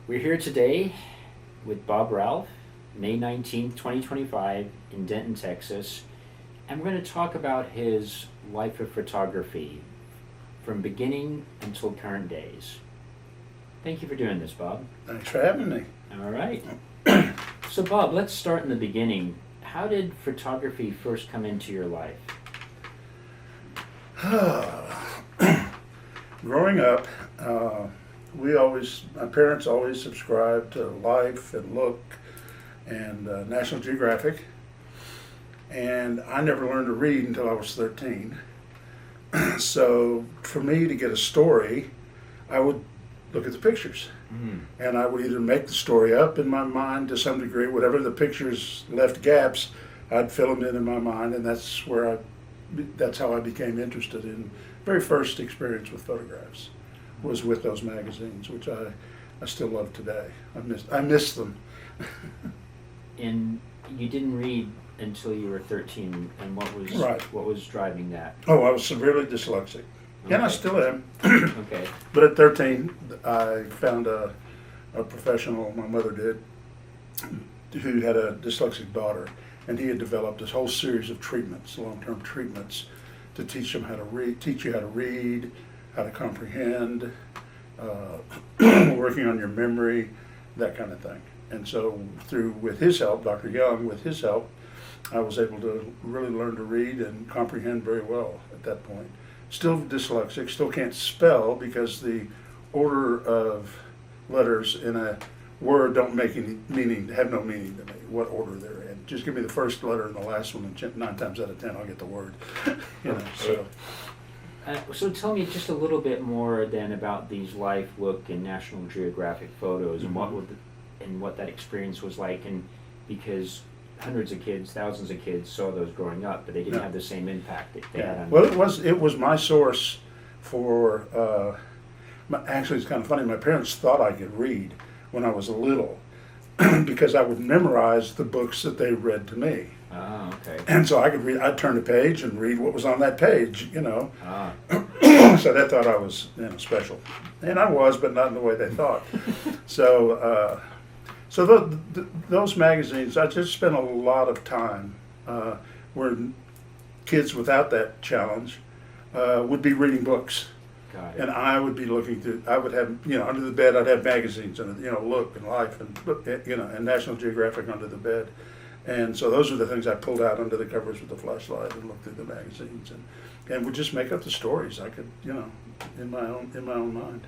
We're here today with Bob Ralph, May 19th, 2025, in Denton, Texas, and we're going to talk about his life of photography from beginning until current days. Thank you for doing this, Bob. Thanks for having me. All right. So, Bob, let's start in the beginning. How did photography first come into your life? Growing up, my parents always subscribed to Life and Look and National Geographic, and I never learned to read until I was 13. So for me to get a story, I would look at the pictures. And I would either make the story up in my mind to some degree, whatever the pictures left gaps, I'd fill them in my mind, and that's how I became interested in. Very first experience with photographs was with those magazines, which I still love today. I miss them. And you didn't read until you were 13, and Right. what was driving that? Oh, I was severely dyslexic, and I Okay. still am. Okay. But at 13, I found a professional, my mother did, who had a dyslexic daughter, and he had developed this whole series of treatments, long-term treatments, to teach them how to read, teach you how to read, how to comprehend, working on your memory, that kind of thing. And so with his help, Dr. Young, with his help, I was able to really learn to read and comprehend very well at that point. Still dyslexic, still can't spell because the order of letters in a word don't make any meaning, have no meaning to me, what order they're in. Just give me the first letter and the last one, and 9 times out of 10 I'll get the word. So. So tell me just a little bit more then about these Life, Look, and National Geographic photos, and what that experience was like, and because hundreds of kids, thousands of kids saw those growing up, but they didn't have the same impact that they had on. Well, it was my source for. Actually, it's kind of funny. My parents thought I could read when I was little because I would memorize the books that they read to me. Ah, okay. And so I could read. I'd turn the page and read what was on that page. Ah, So they thought I was special, and I was, but not in the way they thought. So. Those magazines, I just spent a lot of time where kids without that challenge would be reading books, got it. and I would be looking through. I would have, under the bed, I'd have magazines and Look and Life and and National Geographic under the bed, and so those are the things I pulled out under the covers with the flashlight and looked through the magazines and would just make up the stories I could, in my own mind.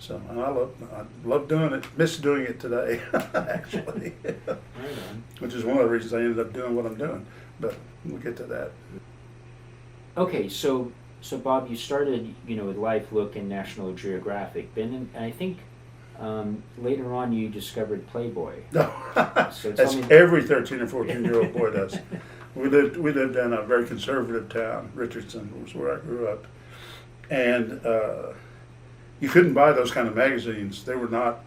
So I love doing it. Miss doing it today, actually, Right on. which is one of the reasons I ended up doing what I'm doing. But we'll get to that. Okay, so Bob, you started, with Life, Look, and National Geographic. And I think later on you discovered Playboy. No, So tell as me. every 13 or 14-year-old boy does. We lived in a very conservative town. Richardson was where I grew up, and you couldn't buy those kind of magazines. They were not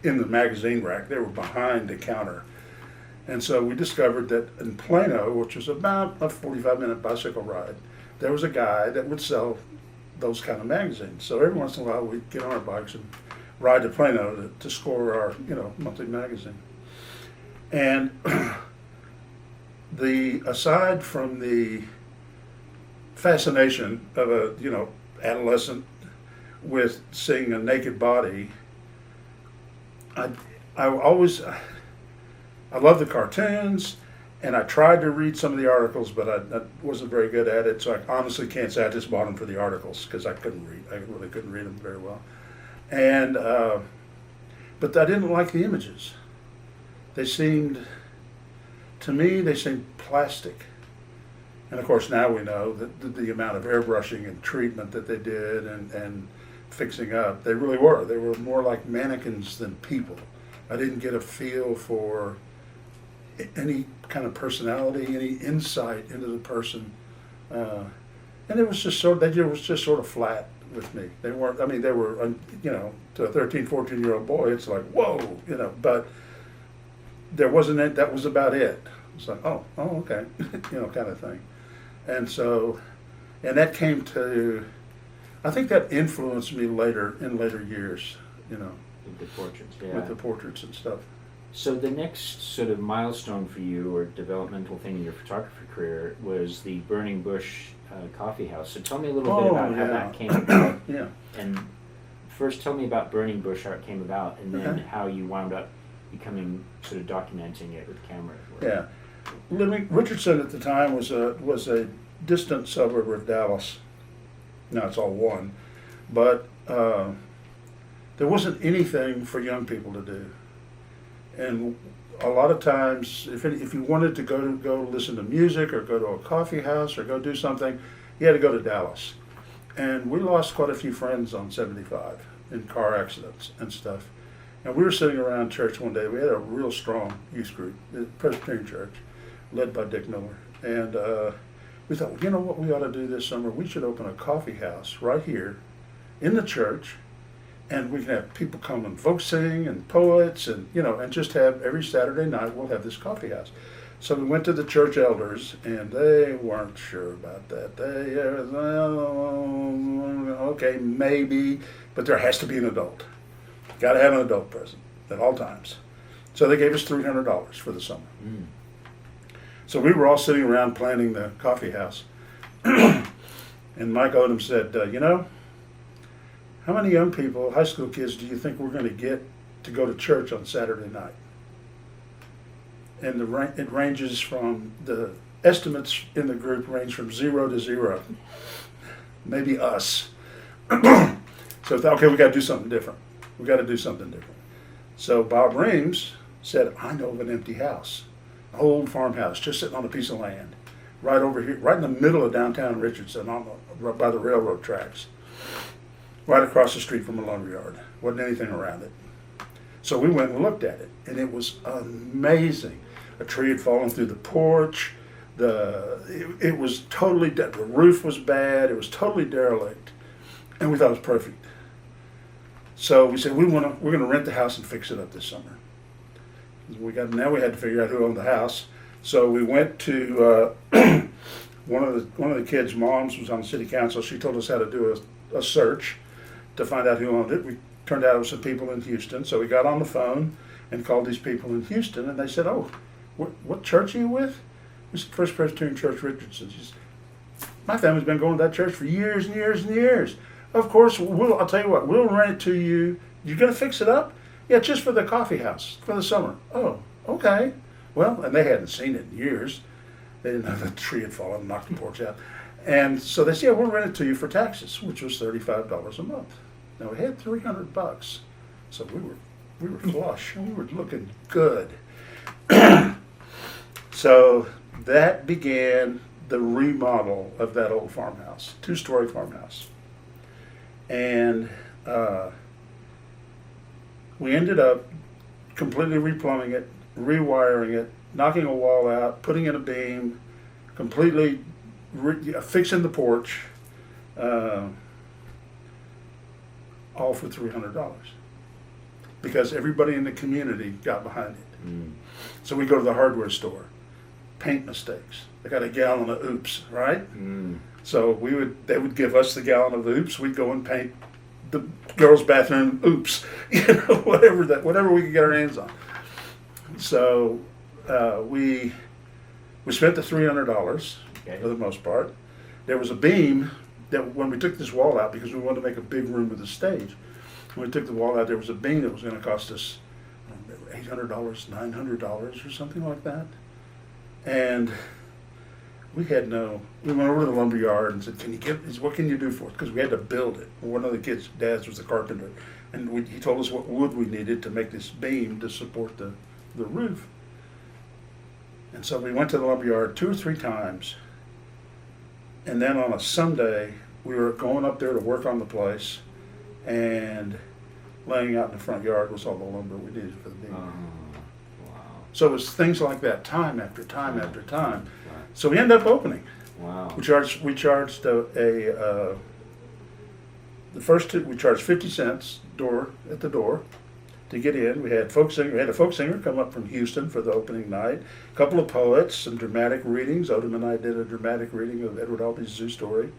in the magazine rack. They were behind the counter. And so we discovered that in Plano, which was about a 45-minute bicycle ride, there was a guy that would sell those kind of magazines. So every once in a while we'd get on our bikes and ride to Plano to score our, monthly magazine. And aside from the fascination of a, adolescent with seeing a naked body, I love the cartoons, and I tried to read some of the articles, but I wasn't very good at it. So I honestly can't say I just bought them for the articles because I couldn't read. I really couldn't read them very well, and but I didn't like the images. They seemed plastic. And of course now we know that the amount of airbrushing and treatment that they did and fixing up, they really were. They were more like mannequins than people. I didn't get a feel for any kind of personality, any insight into the person. And it was just sort of flat with me. They weren't, they were, to a 13, 14-year-old boy, it's like, whoa, but there wasn't, that was about it. It's like, oh, okay, kind of thing. And so, and that came to, I think that influenced me in later years, With the portraits, yeah. with the portraits and stuff. So the next sort of milestone for you, or developmental thing in your photography career, was the Burning Bush Coffee House. So tell me a little bit about how that came about. Yeah. And first tell me about Burning Bush, how it came about, and then Okay. how you wound up becoming sort of documenting it with camera. Yeah. Richardson at the time was a distant suburb of Dallas. Now it's all one, but there wasn't anything for young people to do, and a lot of times, if you wanted to go listen to music or go to a coffee house or go do something, you had to go to Dallas, and we lost quite a few friends on 75 in car accidents and stuff. And we were sitting around church one day. We had a real strong youth group, the Presbyterian Church, led by Dick Miller. And we thought, well, you know what we ought to do this summer? We should open a coffee house right here in the church, and we can have people come and folk sing and poets, and and just have every Saturday night we'll have this coffee house. So we went to the church elders, and they weren't sure about that. They okay, maybe, but there has to be an adult. Got to have an adult present at all times. So they gave us $300 for the summer. Mm. So we were all sitting around planning the coffee house. And Mike Odom said, how many young people, high school kids, do you think we're going to get to go to church on Saturday night? And it ranges from, the estimates in the group range from 0 to 0. Maybe us. So I thought, okay, we got to do something different. We got to do something different. So Bob Reams said, I know of an empty house, an old farmhouse, just sitting on a piece of land, right over here, right in the middle of downtown Richardson, by the railroad tracks, right across the street from a lumberyard. Wasn't anything around it. So we went and looked at it, and it was amazing. A tree had fallen through the porch. It was totally dead. The roof was bad. It was totally derelict, and we thought it was perfect. So we said we're going to rent the house and fix it up this summer. Now we had to figure out who owned the house. So we went to one of the kids' moms was on the city council. She told us how to do a search to find out who owned it. We turned out it was some people in Houston. So we got on the phone and called these people in Houston, and they said, "Oh, what church are you with?" We said, First Presbyterian Church, Richardson. She said, "My family's been going to that church for years and years and years. Of course, I'll tell you what, we'll rent it to you. You're going to fix it up? Yeah, just for the coffee house, for the summer." "Oh, okay." Well, and they hadn't seen it in years. They didn't know the tree had fallen and knocked the porch out. And so they said, "Yeah, we'll rent it to you for taxes," which was $35 a month. Now we had $300, so we were flush. We were looking good. So that began the remodel of that old farmhouse, 2-story farmhouse. And we ended up completely replumbing it, rewiring it, knocking a wall out, putting in a beam, completely fixing the porch, all for $300. Because everybody in the community got behind it. Mm. So we go to the hardware store, paint mistakes. They got a gallon of oops, right? Mm. So they would give us the gallon of oops. We'd go and paint the girls' bathroom oops, whatever we could get our hands on. So we spent the $300 Okay. for the most part. There was a beam that when we took this wall out, because we wanted to make a big room with a stage, when we took the wall out, there was a beam that was going to cost us $800, $900 or something like that. And we went over to the lumberyard and said, what can you do for us? Because we had to build it. One of the kids' dads was a carpenter, and he told us what wood we needed to make this beam to support the roof. And so we went to the lumberyard 2 or 3 times, and then on a Sunday, we were going up there to work on the place, and laying out in the front yard was all the lumber we needed for the beam. Wow. So it was things like that, time after time after time. Right. So we ended up opening. Wow. We charged the first two. We charged 50 cents at the door to get in. We had a folk singer come up from Houston for the opening night. A couple of poets, some dramatic readings. Odom and I did a dramatic reading of Edward Albee's Zoo Story,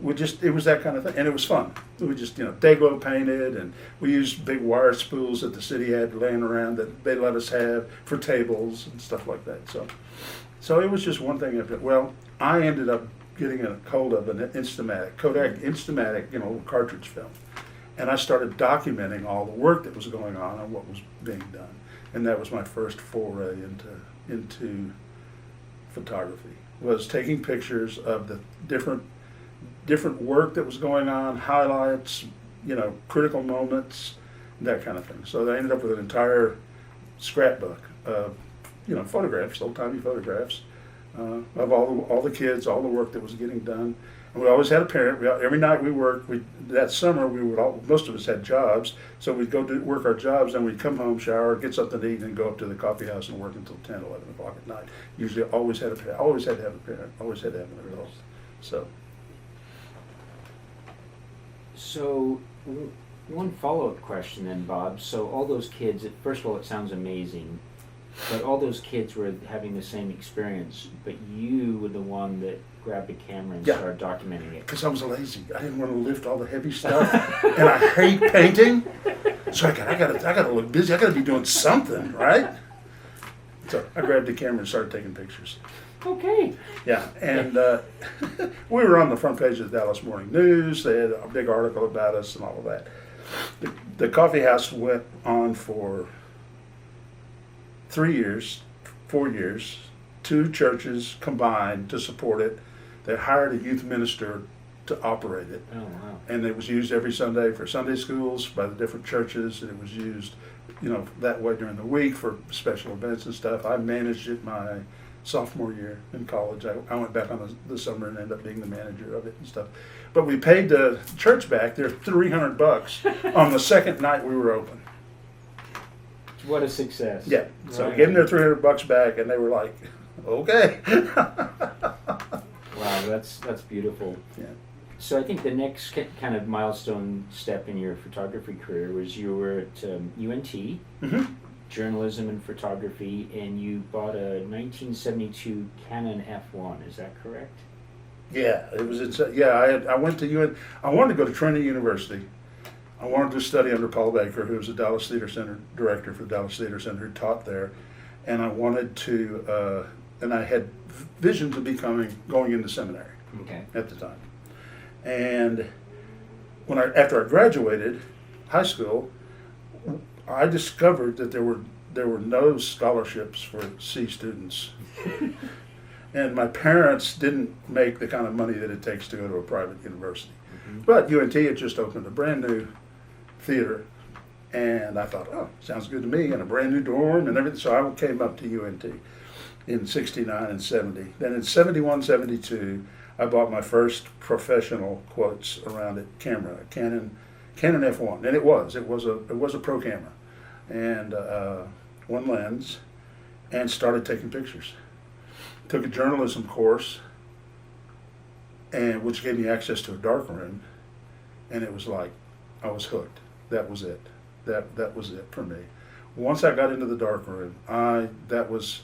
it was that kind of thing, and it was fun. We just, Dayglow painted, and we used big wire spools that the city had laying around that they let us have for tables and stuff like that. So it was just one thing after. Well, I ended up getting a hold of an Instamatic, Kodak Instamatic, cartridge film, and I started documenting all the work that was going on and what was being done, and that was my first foray into photography. Was taking pictures of the different work that was going on, highlights, critical moments, that kind of thing. So I ended up with an entire scrapbook of, photographs, old-timey photographs, of all the kids, all the work that was getting done. And we always had a parent. Every night we worked. That summer most of us had jobs, so we'd go work our jobs, and we'd come home, shower, get something to eat, and go up to the coffee house and work until 10, 11 o'clock at night. Usually, always had a parent. Always had to have a parent. Always had to have an adult. So, one follow-up question then, Bob. So all those kids, first of all, it sounds amazing, but all those kids were having the same experience, but you were the one that grabbed a camera and started documenting it. Because I was lazy. I didn't want to lift all the heavy stuff, and I hate painting. So I gotta look busy. I gotta be doing something, right? So I grabbed the camera and started taking pictures. Okay. Yeah, and we were on the front page of the Dallas Morning News. They had a big article about us and all of that. The coffee house went on for 3 years, 4 years. 2 churches combined to support it. They hired a youth minister to operate it. Oh, wow. And it was used every Sunday for Sunday schools by the different churches, and it was used, that way during the week for special events and stuff. I managed it my sophomore year in college. I went back on the summer and ended up being the manager of it and stuff. But we paid the church back their $300 on the second night we were open. What a success. Yeah. So Right. we gave them their $300 back, and they were like, okay. Wow, that's beautiful. Yeah. So I think the next kind of milestone step in your photography career was you were at UNT, Mm-hmm. journalism and photography, and you bought a 1972 Canon F1. Is that correct? Yeah, it was. I went to UN. I wanted to go to Trinity University. I wanted to study under Paul Baker, who was the Dallas Theater Center director for the Dallas Theater Center, who taught there, and I wanted to. And I had visions of going into seminary. Okay. At the time, and after I graduated high school, I discovered that there were no scholarships for C students. And my parents didn't make the kind of money that it takes to go to a private university. Mm-hmm. But UNT had just opened a brand new theater, and I thought, oh, sounds good to me, and a brand new dorm and everything. So I came up to UNT in 69 and 70. Then in 71, 72, I bought my first professional quotes around it camera, a Canon F1, and it was a pro camera, and one lens, and started taking pictures. Took a journalism course, and which gave me access to a darkroom, and it was like I was hooked. That was it. That was it for me. Once I got into the darkroom, that was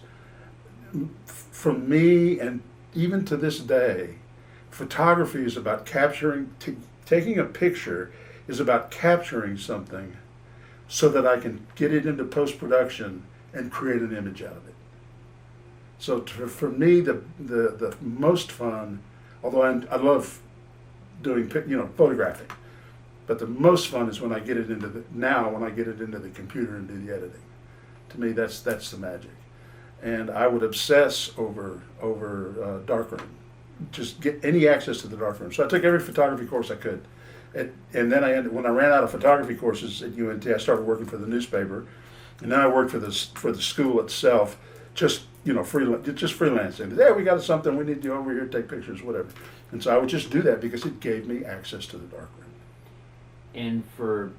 for me, and even to this day, photography is about taking a picture is about capturing something so that I can get it into post-production and create an image out of it. So for me, the most fun, although I love doing photographing, but the most fun is when I get it into the computer and do the editing. To me, that's the magic. And I would obsess over darkroom, just get any access to the darkroom. So I took every photography course I could, and then when I ran out of photography courses at UNT, I started working for the newspaper, and then I worked for the school itself, just freelancing. Hey, we got something, we need you over here, take pictures, whatever. And so I would just do that because it gave me access to the darkroom. And for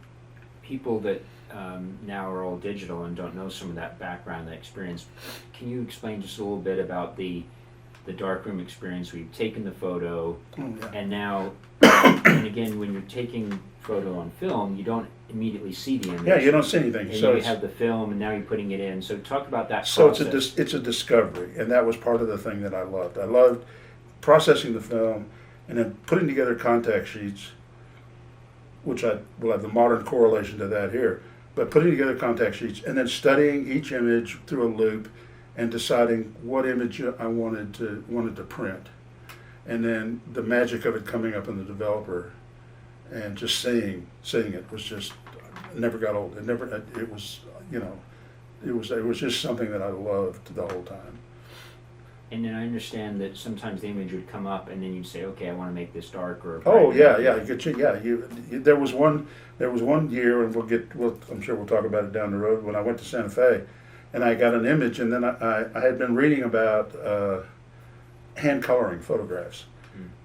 people that now are all digital and don't know some of that background, that experience, can you explain just a little bit about the darkroom experience where you've taken the photo, and now, and again, when you're taking photo on film, you don't immediately see the image. Yeah, you don't see anything. And So you have the film, and now you're putting it in. So talk about that So process. it's a discovery, and that was part of the thing that I loved. I loved processing the film, and then putting together contact sheets, which I will have the modern correlation to that here, but putting together contact sheets and then studying each image through a loop and deciding what image I wanted to print, and then the magic of it coming up in the developer, and just seeing it was just never got old. It was, you know, it was just something that I loved the whole time. And then I understand that sometimes the image would come up, and then you'd say, "Okay, I want to make this darker." Oh yeah, yeah. There was one year, and I'm sure we'll talk about it down the road. When I went to Santa Fe, and I got an image, and then I had been reading about hand coloring photographs,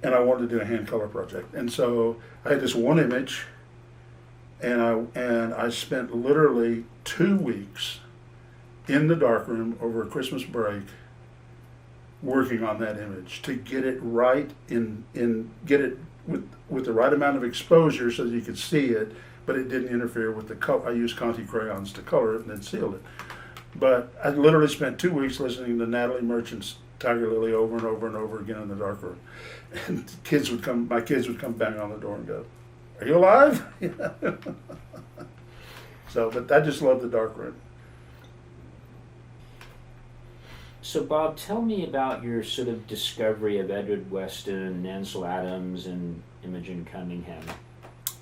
and I wanted to do a hand color project, and so I had this one image, and I spent literally 2 weeks in the darkroom over a Christmas break, working on that image to get it right get it with the right amount of exposure so that you could see it, but it didn't interfere with the color. I used Conte crayons to color it and then sealed it. But I literally spent 2 weeks listening to Natalie Merchant's Tiger Lily over and over and over again in the darkroom. And my kids would come bang on the door and go, "Are you alive?" So, but I just love the darkroom. So, Bob, tell me about your sort of discovery of Edward Weston and Ansel Adams and Imogen Cunningham.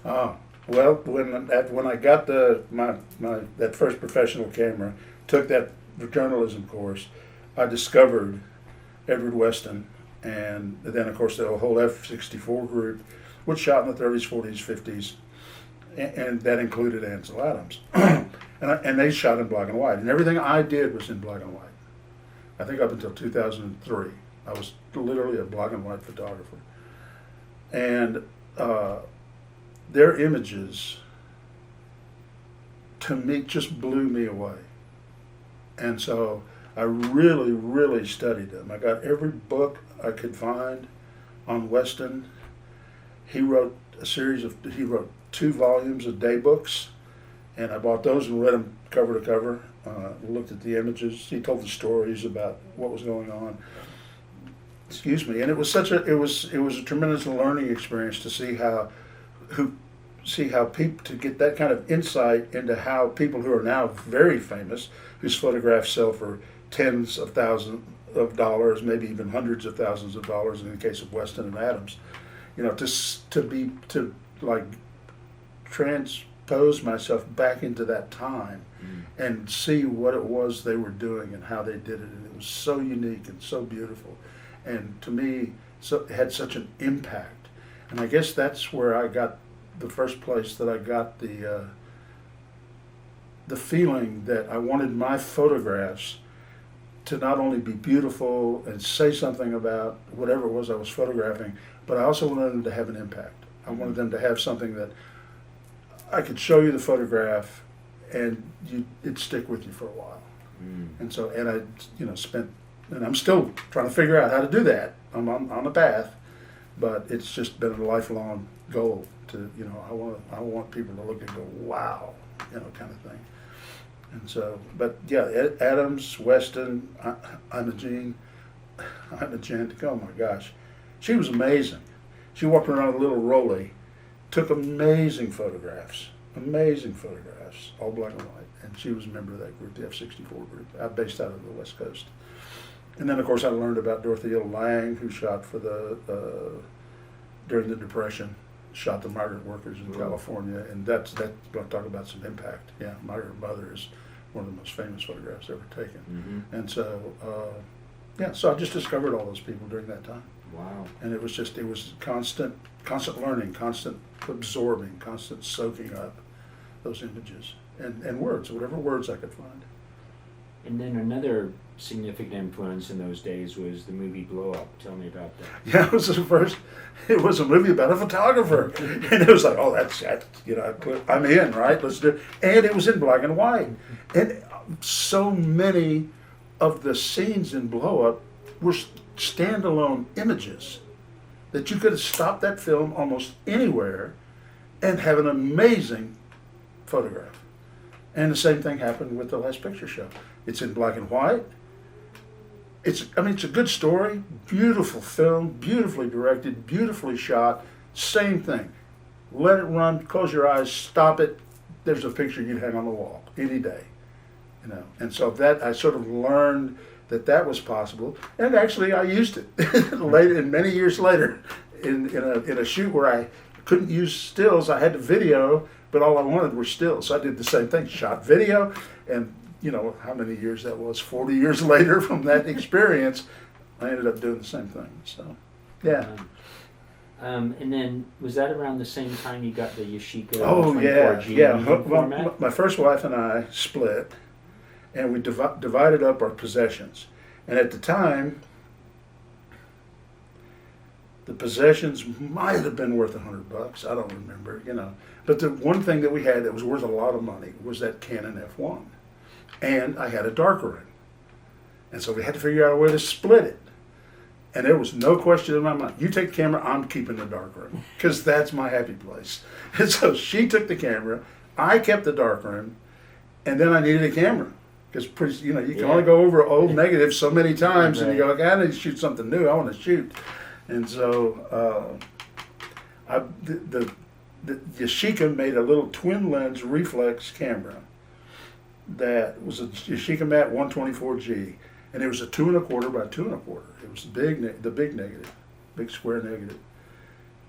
Oh, well, when I got that first professional camera, took that journalism course, I discovered Edward Weston, and then of course the whole F-64 group, which shot in the 30s, 40s, 50s, and that included Ansel Adams, and they shot in black and white, and everything I did was in black and white. I think up until 2003, I was literally a black and white photographer. And their images, to me, just blew me away. And so I really, really studied them. I got every book I could find on Weston. He wrote 2 volumes of day books, and I bought those and read them cover to cover. Looked at the images. He told the stories about what was going on. Excuse me. And it was a tremendous learning experience to see how people, to get that kind of insight into how people who are now very famous, whose photographs sell for tens of thousands of dollars, maybe even hundreds of thousands of dollars in the case of Weston and Adams, you know, to transpose myself back into that time and see what it was they were doing and how they did it. And it was so unique and so beautiful. And to me, it had such an impact. And I guess that's where I got the first place that I got the feeling that I wanted my photographs to not only be beautiful and say something about whatever it was I was photographing, but I also wanted them to have an impact. I wanted them to have something that I could show you the photograph and it'd stick with you for a while. And so, and I'm still trying to figure out how to do that. I'm on a path, but it's just been a lifelong goal to, you know, I want people to look and go, wow, you know, kind of thing. And so, but yeah, Adams, Weston, Imogen, oh my gosh, she was amazing. She walked around with a little rollie, took amazing photographs, all black and white. And she was a member of that group, the F-64 group, based out of the West Coast. And then, of course, I learned about Dorothea Lange, who shot for during the Depression, shot the migrant workers in California. And that's going to talk about some impact. Yeah, Migrant Mother is one of the most famous photographs ever taken. And so, so I just discovered all those people during that time. Wow. And it was constant learning, constant absorbing, constant soaking up those images and words, whatever words I could find. And then another significant influence in those days was the movie Blow Up. Tell me about that. Yeah, it was a movie about a photographer. And it was like, oh, that's you know, I'm in, right? Let's do it. And it was in black and white. And so many of the scenes in Blow Up were standalone images that you could have stopped that film almost anywhere and have an amazing photograph. And the same thing happened with The Last Picture Show. It's in black and white, it's a good story, beautiful film, beautifully directed, beautifully shot. Same thing. Let it run, close your eyes, stop it. There's a picture you'd hang on the wall any day, you know. And so that I sort of learned that was possible, and actually I used it later, and many years later, in a shoot where I couldn't use stills. I had to video, but all I wanted were stills. So I did the same thing, shot video, and you know how many years that was. 40 years later from that experience, I ended up doing the same thing. So, yeah. And then was that around the same time you got the Yashica Oh 24G yeah. medium Well, format? my first wife and I split, and we divided up our possessions. And at the time, the possessions might have been worth $100. I don't remember, you know. But the one thing that we had that was worth a lot of money was that Canon F1, and I had a darkroom, and so we had to figure out a way to split it. And there was no question in my mind. You take the camera, I'm keeping the darkroom, because that's my happy place. And so she took the camera, I kept the darkroom, and then I needed a camera. Because you know you can only go over old negatives so many times, and you go, okay, I need to shoot something new. I want to shoot, and so the Yashica made a little twin lens reflex camera that was a Yashica Mat 124G, and it was a 2 1/4 by 2 1/4. It was the big negative, big square negative,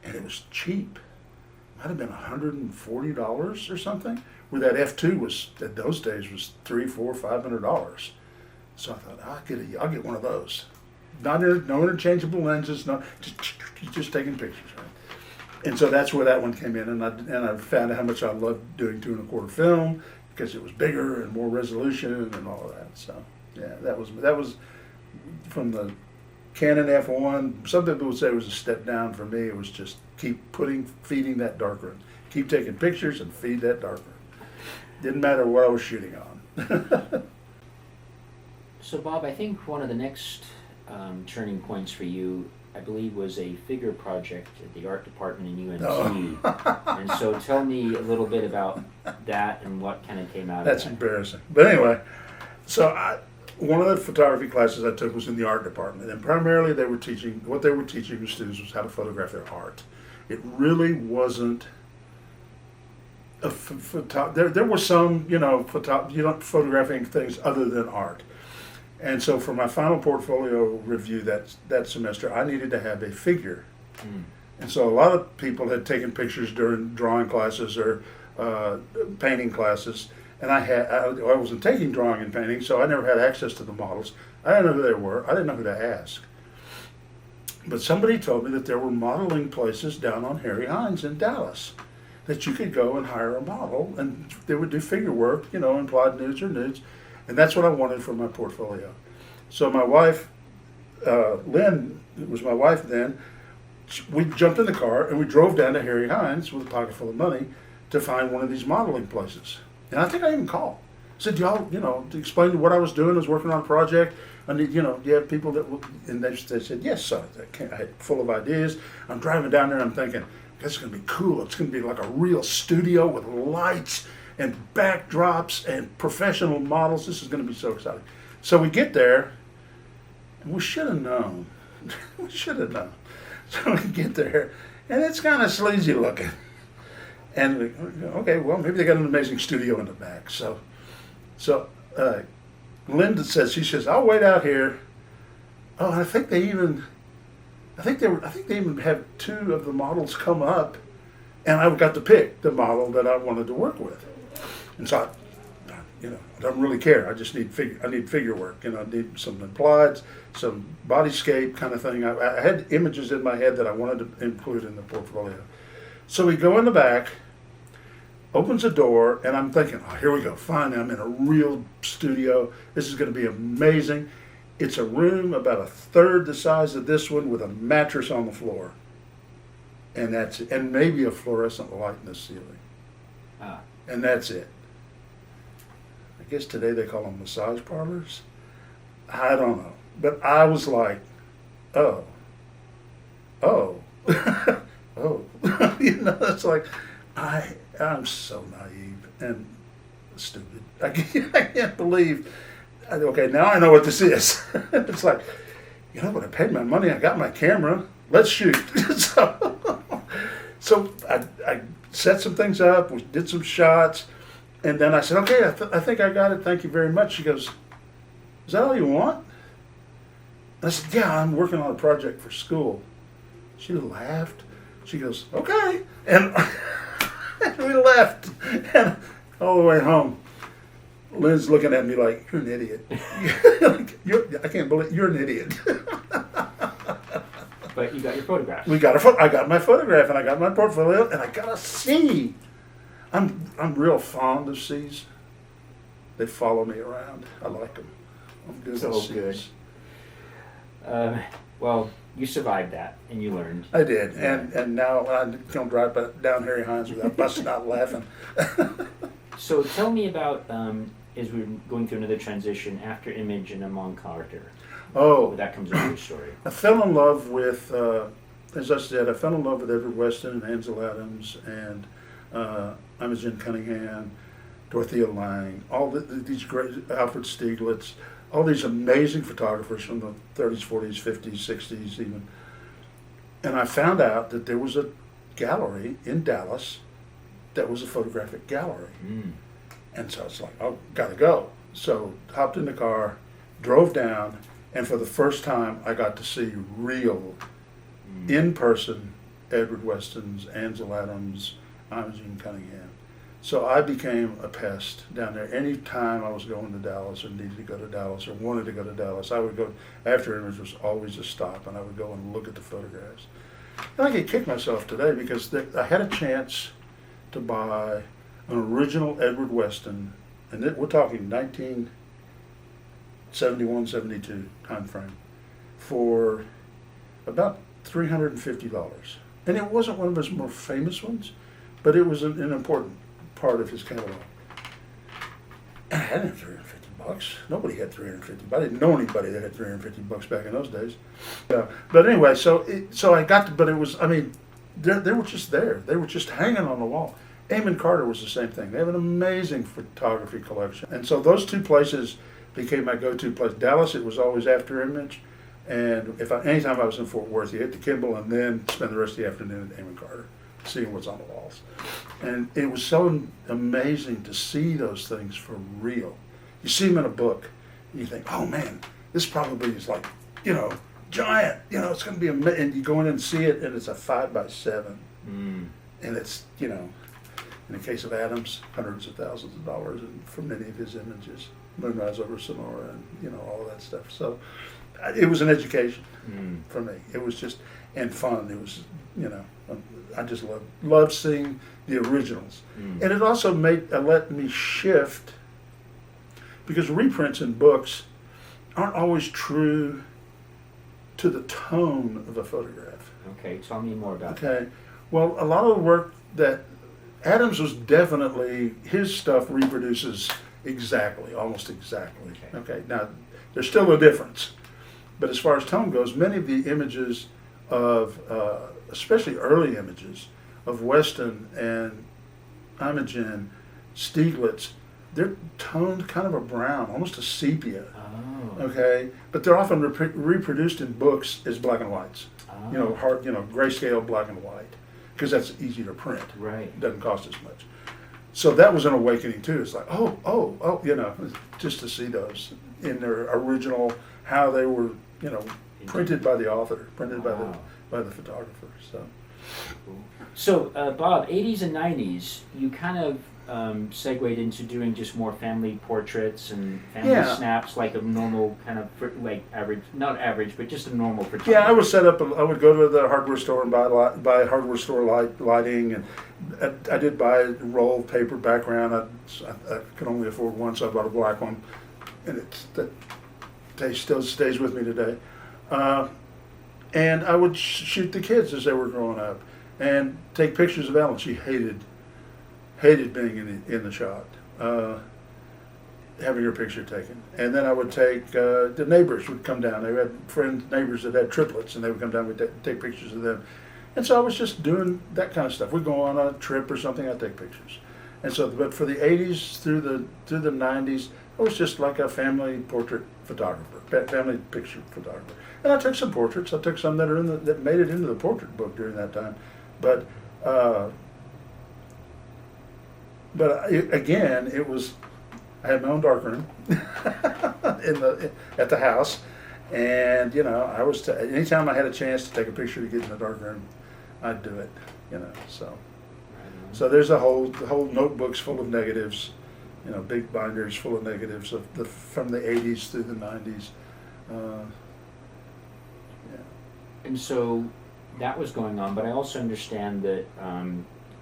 and it was cheap. Might have been $140 or something. Where that F2 was at those days was $300, $400, $500. So I thought I'll get one of those. No interchangeable lenses, no, just taking pictures, right? And so that's where that one came in, and I found out how much I loved doing 2 1/4 film because it was bigger and more resolution and all of that. So yeah, that was from the Canon F1. Some people would say it was a step down. For me, it was just feeding that darkroom, keep taking pictures and feed that darkroom. Didn't matter what I was shooting on. So Bob, I think one of the next turning points for you, I believe, was a figure project at the art department in UNT. Oh. And so tell me a little bit about that and what kind of came out That's of that. embarrassing. But anyway, so one of the photography classes I took was in the art department, and primarily they were teaching the students was how to photograph their art. It really wasn't there was some, photographing things other than art. And so for my final portfolio review that semester, I needed to have a figure. Mm. And so a lot of people had taken pictures during drawing classes or painting classes, and I wasn't taking drawing and painting, so I never had access to the models. I didn't know who they were. I didn't know who to ask. But somebody told me that there were modeling places down on Harry Hines in Dallas that you could go and hire a model, and they would do figure work, implied nudes or nudes, and that's what I wanted for my portfolio. So my wife, Lynn, was my wife then, we jumped in the car and we drove down to Harry Hines with a pocket full of money to find one of these modeling places. And I think I even called. I said, y'all, to explain what I was doing, I was working on a project. I need, do you have people that will, and they said, yes, sir. I had full of ideas. I'm driving down there and I'm thinking, this is going to be cool. It's going to be like a real studio with lights and backdrops and professional models. This is going to be so exciting. So we get there, and we should have known. We should have known. So we get there, and it's kind of sleazy looking. And we, okay, well, maybe they got an amazing studio in the back. So Linda says, I'll wait out here. Oh, I think they even have two of the models come up, and I got to pick the model that I wanted to work with. And so I don't really care. I just need figure work. I need some implieds, some bodyscape kind of thing. I had images in my head that I wanted to include in the portfolio. So we go in the back, opens a door, and I'm thinking, oh, here we go. Finally, I'm in a real studio. This is going to be amazing. It's a room about a third the size of this one with a mattress on the floor. And that's it. And maybe a fluorescent light in the ceiling. Ah. And that's it. I guess today they call them massage parlors. I don't know. But I was like, oh. oh. It's like, I'm so naive and stupid. I can't believe Okay, now I know what this is. It's like, when I paid my money, I got my camera. Let's shoot. so I set some things up. We did some shots, and then I said, okay, I think I got it. Thank you very much. She goes, is that all you want? I said, yeah, I'm working on a project for school. She laughed. She goes, okay. And we left. And all the way home, Lynn's looking at me like, you're an idiot. I can't believe you're an idiot. But you got your photograph. I got my photograph and I got my portfolio and I got a C. I'm real fond of C's. They follow me around. I like them. I'm good So with C's. good. Well, you survived that, and you learned. I did, and now I don't drive down Harry Hines without busting out laughing. So tell me about, as we're going through another transition, after Image and Amon Carter. Oh, That comes into your story. I fell in love with, as I said, I fell in love with Edward Weston and Ansel Adams and Imogen Cunningham, Dorothea Lange, all these great, Alfred Stieglitz, all these amazing photographers from the 30s, 40s, 50s, 60s even. And I found out that there was a gallery in Dallas that was a photographic gallery. Mm. And so it's like, oh, gotta go. So hopped in the car, drove down, and for the first time I got to see real, in-person Edward Weston's, Ansel Adams, Imogen Cunningham. So I became a pest down there. Any time I was going to Dallas or needed to go to Dallas or wanted to go to Dallas, I would go, after Image was always a stop, and I would go and look at the photographs. And I could kick myself today because I had a chance to buy an original Edward Weston, and we're talking 1971, 72 time frame, for about $350. And it wasn't one of his more famous ones, but it was an important part of his catalog. And I didn't have $350. Nobody had $350. I didn't know anybody that had $350 back in those days. But anyway, so I got to, but it was, I mean, they were just there. They were just hanging on the wall. Amon Carter was the same thing. They have an amazing photography collection. And so those two places became my go-to place. Dallas, it was always after Image. And anytime I was in Fort Worth, you hit the Kimball and then spend the rest of the afternoon at Amon Carter, seeing what's on the walls. And it was so amazing to see those things for real. You see them in a book, and you think, oh man, this probably is like, giant. It's going to be amazing. And you go in and see it, and it's a 5x7. Mm. And it's, in the case of Adams, hundreds of thousands of dollars for many of his images. Moonrise over Sonora and, all of that stuff. So it was an education for me. It was just, and fun. It was, I just loved seeing the originals. And it also let me shift, because reprints in books aren't always true to the tone of a photograph. Okay, tell me more about that. Okay, well, a lot of the work that Adams was definitely, his stuff reproduces almost exactly. Okay, now there's still a difference. But as far as tone goes, many of the images of, especially early images of Weston and Imogen, Stieglitz, they're toned kind of a brown, almost a sepia. Oh. Okay, but they're often reproduced in books as black and whites. Oh. Grayscale black and white, because that's easy to print. Right. It doesn't cost as much. So that was an awakening too. It's like, just to see those in their original, how they were, printed by the author, printed by the photographer. So, Bob, 80s and 90s, you kind of segued into doing just more family portraits and family snaps, like a normal kind of, average, not average, but just a normal photography. Yeah, I would I would go to the hardware store and buy hardware store lighting, and I did buy a roll of paper background. I could only afford one, so I bought a black one, and that still stays with me today. And I would shoot the kids as they were growing up, and take pictures of Ellen. She hated being in the shot, having her picture taken. And then I would take, the neighbors would come down. They had neighbors that had triplets, and they would come down and we'd take pictures of them. And so I was just doing that kind of stuff. We'd go on a trip or something, I'd take pictures. And so, but for the '80s through the '90s, I was just like a family portrait photographer, family picture photographer. And I took some portraits. I took some that are that made it into the portrait book during that time. But again, it was, I had my own darkroom at the house, and I was anytime I had a chance to take a picture to get in the darkroom, I'd do it. So there's the whole notebooks full of negatives, big binders full of negatives from the '80s through the '90s. And so that was going on, but I also understand that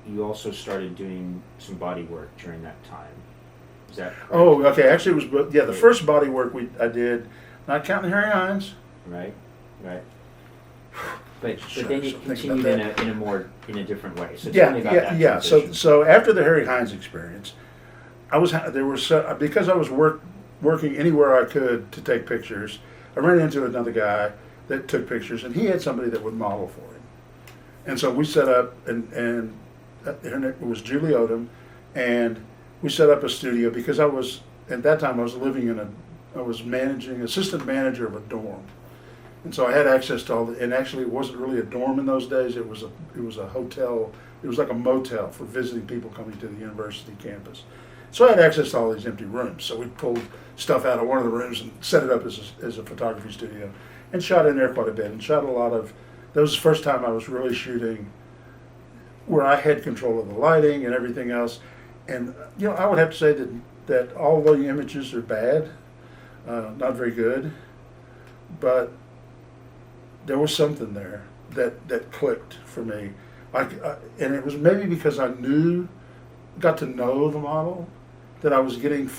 you also started doing some body work during that time. Is that correct? Oh, okay. Actually, it was the first body work I did, not counting Harry Hines. Right. But then you continued in a different way. So tell me about that transition. So after the Harry Hines experience, because I was working anywhere I could to take pictures. I ran into another guy that took pictures, and he had somebody that would model for him. And so we set up, and her name was Julie Odom, and we set up a studio because at that time I was managing, assistant manager of a dorm. And so I had access to and actually it wasn't really a dorm in those days, it was a hotel, it was like a motel for visiting people coming to the university campus. So I had access to all these empty rooms. So we pulled stuff out of one of the rooms and set it up as a photography studio and shot in there quite a bit and shot a lot of, that was the first time I was really shooting where I had control of the lighting and everything else. And, I would have to say that all the images are bad, not very good, but there was something there that clicked for me. And it was maybe because I got to know the model, that I was getting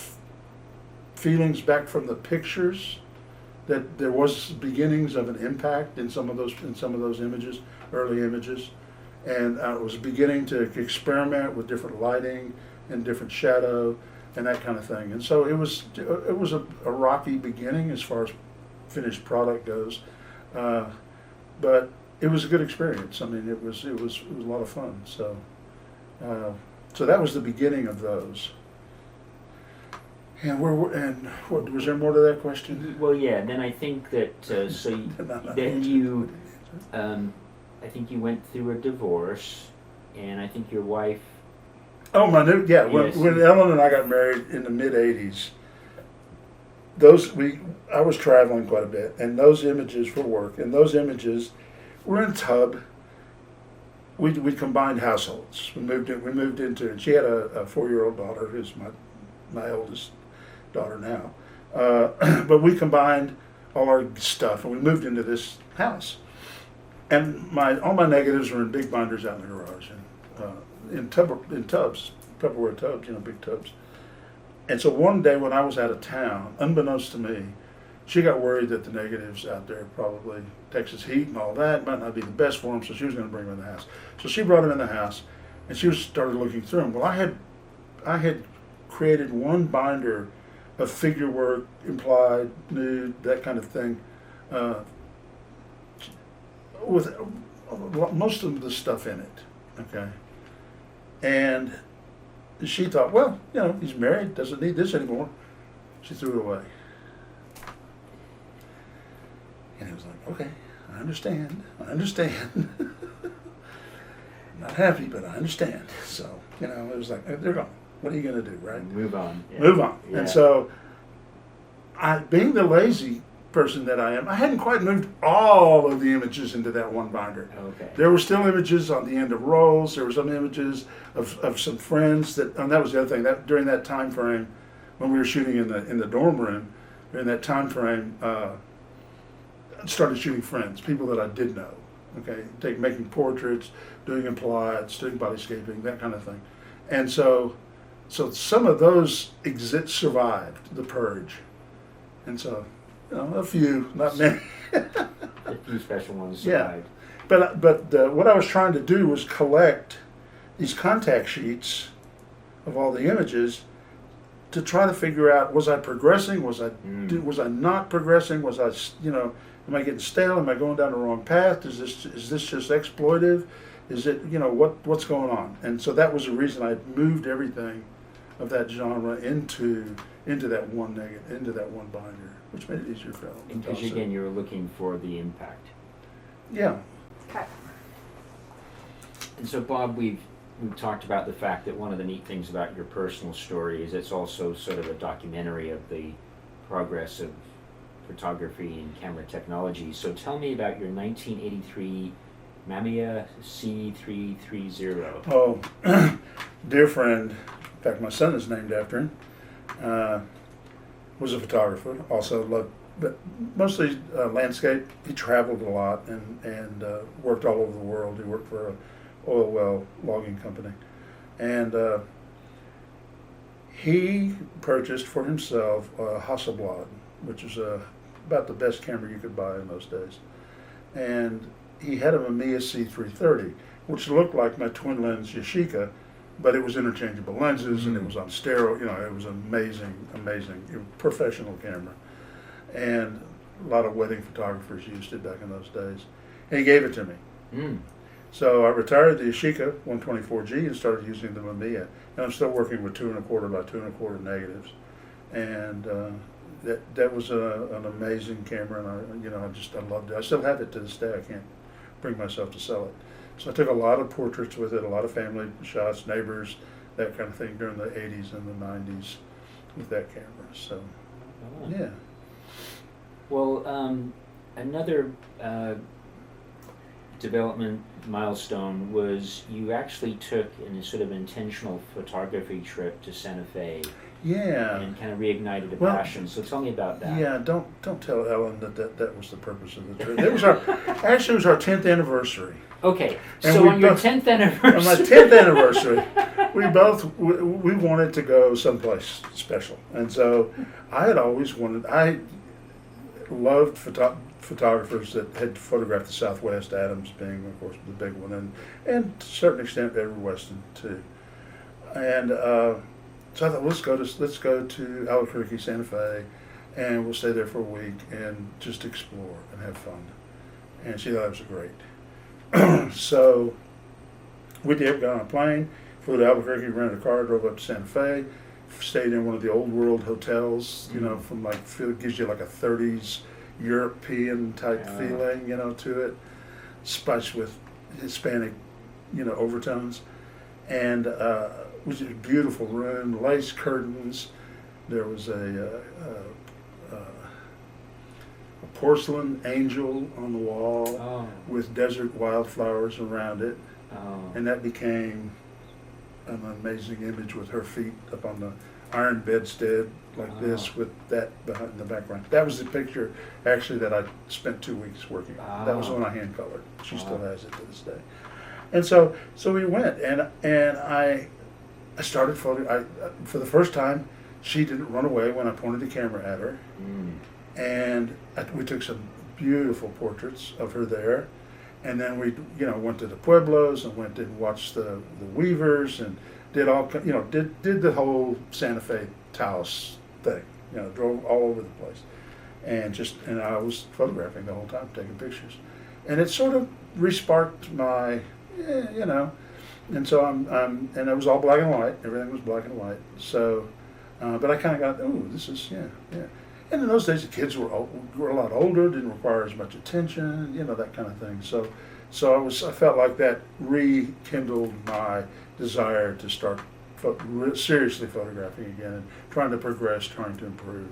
feelings back from the pictures, that there was beginnings of an impact in some of those images, early images, and I was beginning to experiment with different lighting and different shadow and that kind of thing. And so it was a rocky beginning as far as finished product goes, but it was a good experience. I mean, it was a lot of fun. So that was the beginning of those. And what was there more to that question? Well, yeah. Then I think that I think you went through a divorce, and I think your wife. Oh, Yes. When Ellen and I got married in the mid '80s, I was traveling quite a bit, and those images for work, and those images were in a tub. We combined households. We moved into, and she had a 4-year-old daughter, who's my oldest daughter now. But we combined all our stuff, and we moved into this house. And all my negatives were in big binders out in the garage, and in tubs, Tupperware tubs, big tubs. And so one day when I was out of town, unbeknownst to me, she got worried that the negatives out there, probably Texas heat and all that, might not be the best for them, so she was going to bring them in the house. So she brought them in the house, and she started looking through them. Well, I had created one binder of figure work, implied, nude, that kind of thing, with most of the stuff in it, okay? And she thought, well, he's married, doesn't need this anymore. She threw it away. And it was like, okay, I understand. I'm not happy, but I understand. So, it was like, they're gone. What are you going to do, right? Move on. Yeah. Move on. Yeah. And so, being the lazy person that I am, I hadn't quite moved all of the images into that one binder. Okay. There were still images on the end of rolls. There were some images of some friends and that was the other thing, that during that time frame when we were shooting in the dorm room, during that time frame, I started shooting friends, people that I did know. Okay, making portraits, doing implieds, doing bodyscaping, that kind of thing. And so some of those survived the purge. And so, a few, not many. A few special ones survived. Yeah, but what I was trying to do was collect these contact sheets of all the images to try to figure out, was I progressing? Was I not progressing? Was I, am I getting stale? Am I going down the wrong path? Is this just exploitive? Is it, what's going on? And so that was the reason I moved everything of that genre into that one into that one binder, which made it easier for Ellen. And because again, you were looking for the impact. Yeah. Okay. And so, Bob, we've talked about the fact that one of the neat things about your personal story is it's also sort of a documentary of the progress of photography and camera technology. So tell me about your 1983 Mamiya C330. Oh, dear friend, in fact, my son is named after him, was a photographer, also loved, but mostly landscape. He traveled a lot and worked all over the world. He worked for a oil well logging company. And he purchased for himself a Hasselblad, which is about the best camera you could buy in those days. And he had a Mamiya C330, which looked like my twin lens Yashica, but it was interchangeable lenses and it was on stereo. It was amazing, professional camera. And a lot of wedding photographers used it back in those days. And he gave it to me. Mm. So I retired the Yashica 124G and started using the Mamiya. And I'm still working with 2.25 by 2.25 negatives. And that was an amazing camera, and I loved it. I still have it to this day. I can't bring myself to sell it. So I took a lot of portraits with it, a lot of family shots, neighbors, that kind of thing during the 80s and the 90s with that camera. So, yeah. Well, another development milestone was you actually took a sort of intentional photography trip to Santa Fe. Yeah. And kind of reignited a passion. So tell me about that. Yeah, don't tell Ellen that was the purpose of the trip. It was our 10th anniversary. Okay, And so we on your both- 10th anniversary. On my 10th anniversary, we wanted to go someplace special, and so I loved photographers that had photographed the Southwest. Adams being, of course, the big one, and to a certain extent Edward Weston too. And so I thought, let's go to Albuquerque, Santa Fe, and we'll stay there for a week and just explore and have fun. And she thought it was great. So we did. Got on a plane, flew to Albuquerque, rented a car, drove up to Santa Fe, stayed in one of the old world hotels. From gives you like a 30s European type feeling, to it, spiced with Hispanic, overtones, and it was a beautiful room, lace curtains. There was a porcelain angel on the wall with desert wildflowers around it, and that became an amazing image with her feet up on the iron bedstead like this with that behind in the background. That was the picture actually that I spent 2 weeks working on. That was one I hand colored. She still has it to this day. And so we went, and I started photographing. For the first time, she didn't run away when I pointed the camera at her. And we took some beautiful portraits of her there, and then we, went to the pueblos and went and watched the weavers and did did the whole Santa Fe Taos thing. Drove all over the place, and I was photographing the whole time, taking pictures, and it sort of resparked my, and so and it was all black and white. Everything was black and white. So, but I kind of got, this is yeah. And in those days, the kids were a lot older, didn't require as much attention, that kind of thing. So I felt like that rekindled my desire to start seriously photographing again and trying to progress, trying to improve.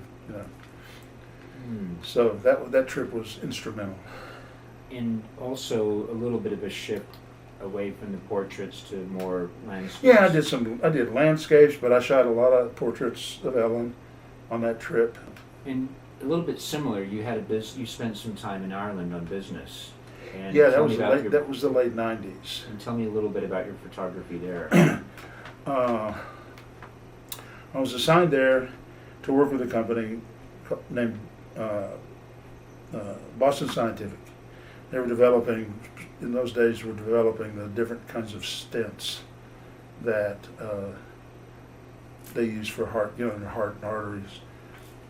So that trip was instrumental. And also a little bit of a shift away from the portraits to more landscapes. Yeah, I did landscapes, but I shot a lot of portraits of Ellen on that trip. And a little bit similar, you spent some time in Ireland on business. And yeah, that was the late 90s. And tell me a little bit about your photography there. I was assigned there to work with a company named Boston Scientific. They were developing, in those days, the different kinds of stents that they use for heart, in the heart and arteries.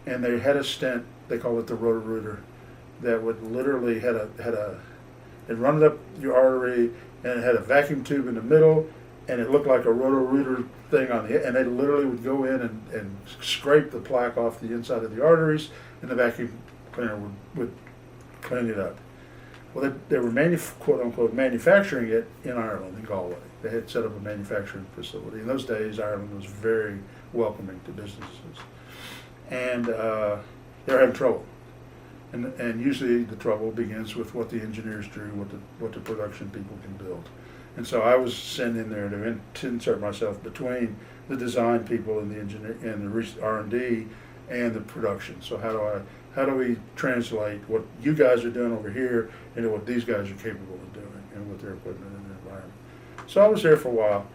And they had a stent, they call it the Roto-Rooter, that would literally had a They'd run it up your artery, and it had a vacuum tube in the middle, and it looked like a roto-rooter thing on the, and they literally would go in and scrape the plaque off the inside of the arteries, and the vacuum cleaner would clean it up. Well, they were quote unquote manufacturing it in Ireland, in Galway. They had set up a manufacturing facility. In those days, Ireland was very welcoming to businesses, and they were having trouble. And usually the trouble begins with what the engineers drew, what the production people can build. And so I was sent in there to insert myself between the design people and the engineer and the R&D and the production. So how do we translate what you guys are doing over here into what these guys are capable of doing and with their equipment and their environment? So I was there for a while,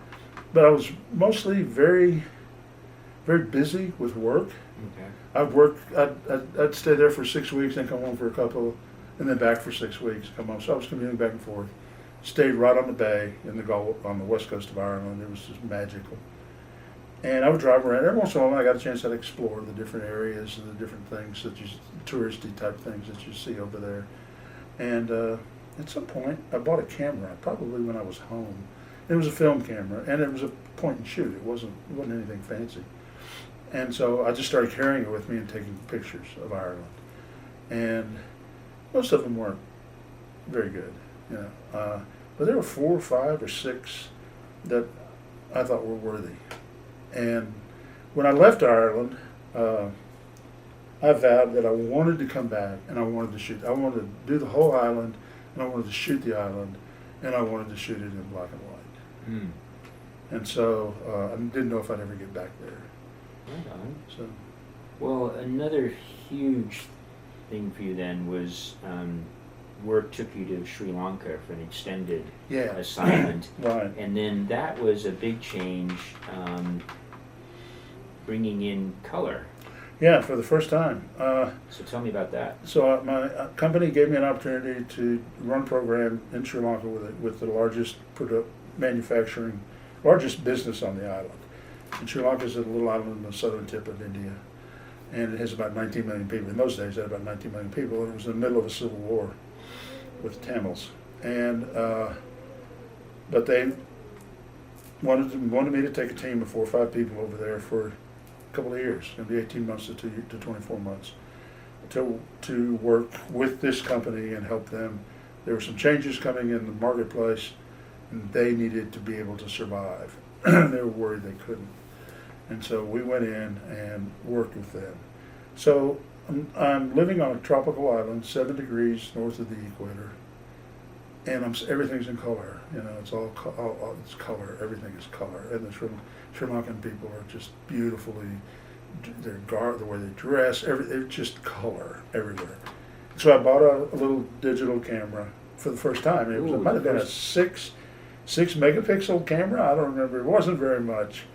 but I was mostly very, very busy with work. Okay. I'd stay there for 6 weeks and come home for a couple, and then back for 6 weeks, come home. So I was commuting back and forth. Stayed right on the bay in the Gulf, on the west coast of Ireland. It was just magical. And I would drive around. Every once in a while, I got a chance to explore the different areas and the different things that touristy type things that you see over there. And at some point, I bought a camera, probably when I was home. It was a film camera, and it was a point and shoot. It wasn't anything fancy. And so I just started carrying it with me and taking pictures of Ireland. And most of them weren't very good, you know. But there were 4 or 5 or 6 that I thought were worthy. And when I left Ireland, I vowed that I wanted to come back and I wanted to shoot. I wanted to do the whole island, and I wanted to shoot the island, and I wanted to shoot it in black and white. Mm. And so I didn't know if I'd ever get back there. Right on. So, Well, another huge thing for you then was work took you to Sri Lanka for an extended yeah, assignment. right. And then that was a big change, bringing in color. Yeah, for the first time. So tell me about that. So my company gave me an opportunity to run a program in Sri Lanka with the largest largest business on the island. And Sri Lanka is a little island on the southern tip of India, and it has about 19 million people. In those days, it had about 19 million people. It was in the middle of a civil war with Tamils, and but they wanted me to take a team of 4 or 5 people over there for a couple of years, maybe 18 months to 24 months, to work with this company and help them. There were some changes coming in the marketplace, and they needed to be able to survive. They were worried they couldn't. And so we went in and worked with them. So I'm living on a tropical island, 7 degrees north of the equator, and everything's in color. You know, it's all it's color. Everything is color. And the Sri Lankan people are just beautifully, the way they dress, it's just color everywhere. So I bought a little digital camera for the first time. It might have been a 6 megapixel camera. I don't remember. It wasn't very much.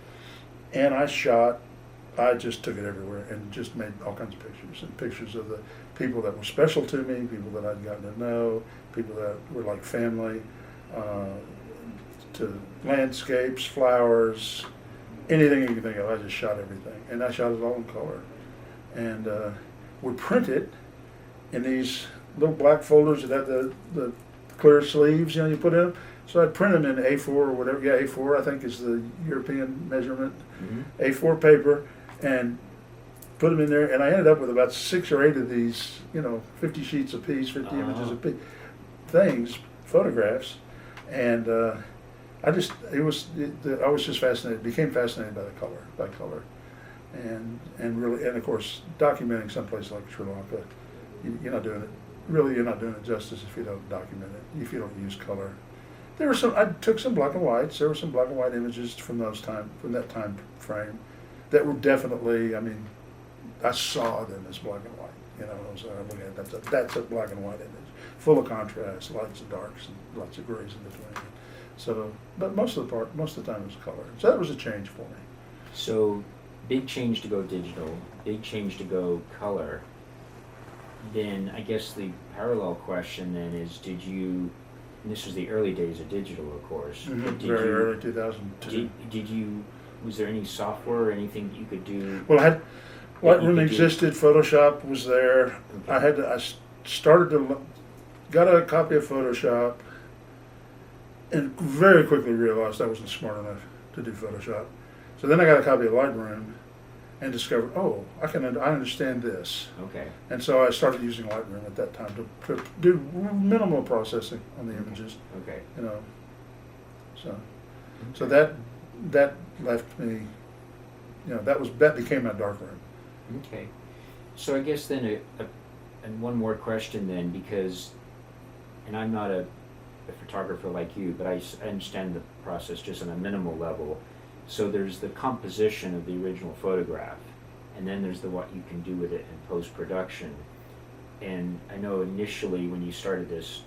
And I just took it everywhere and just made all kinds of pictures, and pictures of the people that were special to me, people that I'd gotten to know, people that were like family, to landscapes, flowers, anything you can think of. I just shot everything, and I shot it all in color. And we print it in these little black folders that have the clear sleeves, you know, you put in. So I'd print them in A4 or whatever. Yeah, A4 I think is the European measurement. Mm-hmm. A4 paper, and put them in there. And I ended up with about 6 or 8 of these, 50 sheets a piece, 50 images a piece, things, photographs. And I was just fascinated, became fascinated by color. And really, and of course, documenting someplace like Sri Lanka, you're not doing it justice if you don't document it, if you don't use color. I took some black and whites. There were some black and white images from that time frame that were definitely, I saw them as black and white. So I'm looking at that's a black and white image, full of contrast, lights and darks, and lots of grays in between. So, but most of the time it was color. So that was a change for me. So, big change to go digital, big change to go color. Then I guess the parallel question then is, and this was the early days of digital, of course. Mm-hmm. Very early 2002. Was there any software or anything that you could do? Well, Lightroom existed. Photoshop was there. Okay. I started to got a copy of Photoshop, and very quickly realized I wasn't smart enough to do Photoshop. So then I got a copy of Lightroom and discovered, oh, I understand this. Okay. And so I started using Lightroom at that time to do minimal processing on the images, Okay. you know. So that left me, you know, that became my darkroom. Okay. So I guess then, and one more question then, because, and I'm not a photographer like you, but I understand the process just on a minimal level. So there's the composition of the original photograph, and then there's what you can do with it in post-production. And I know initially when you started this,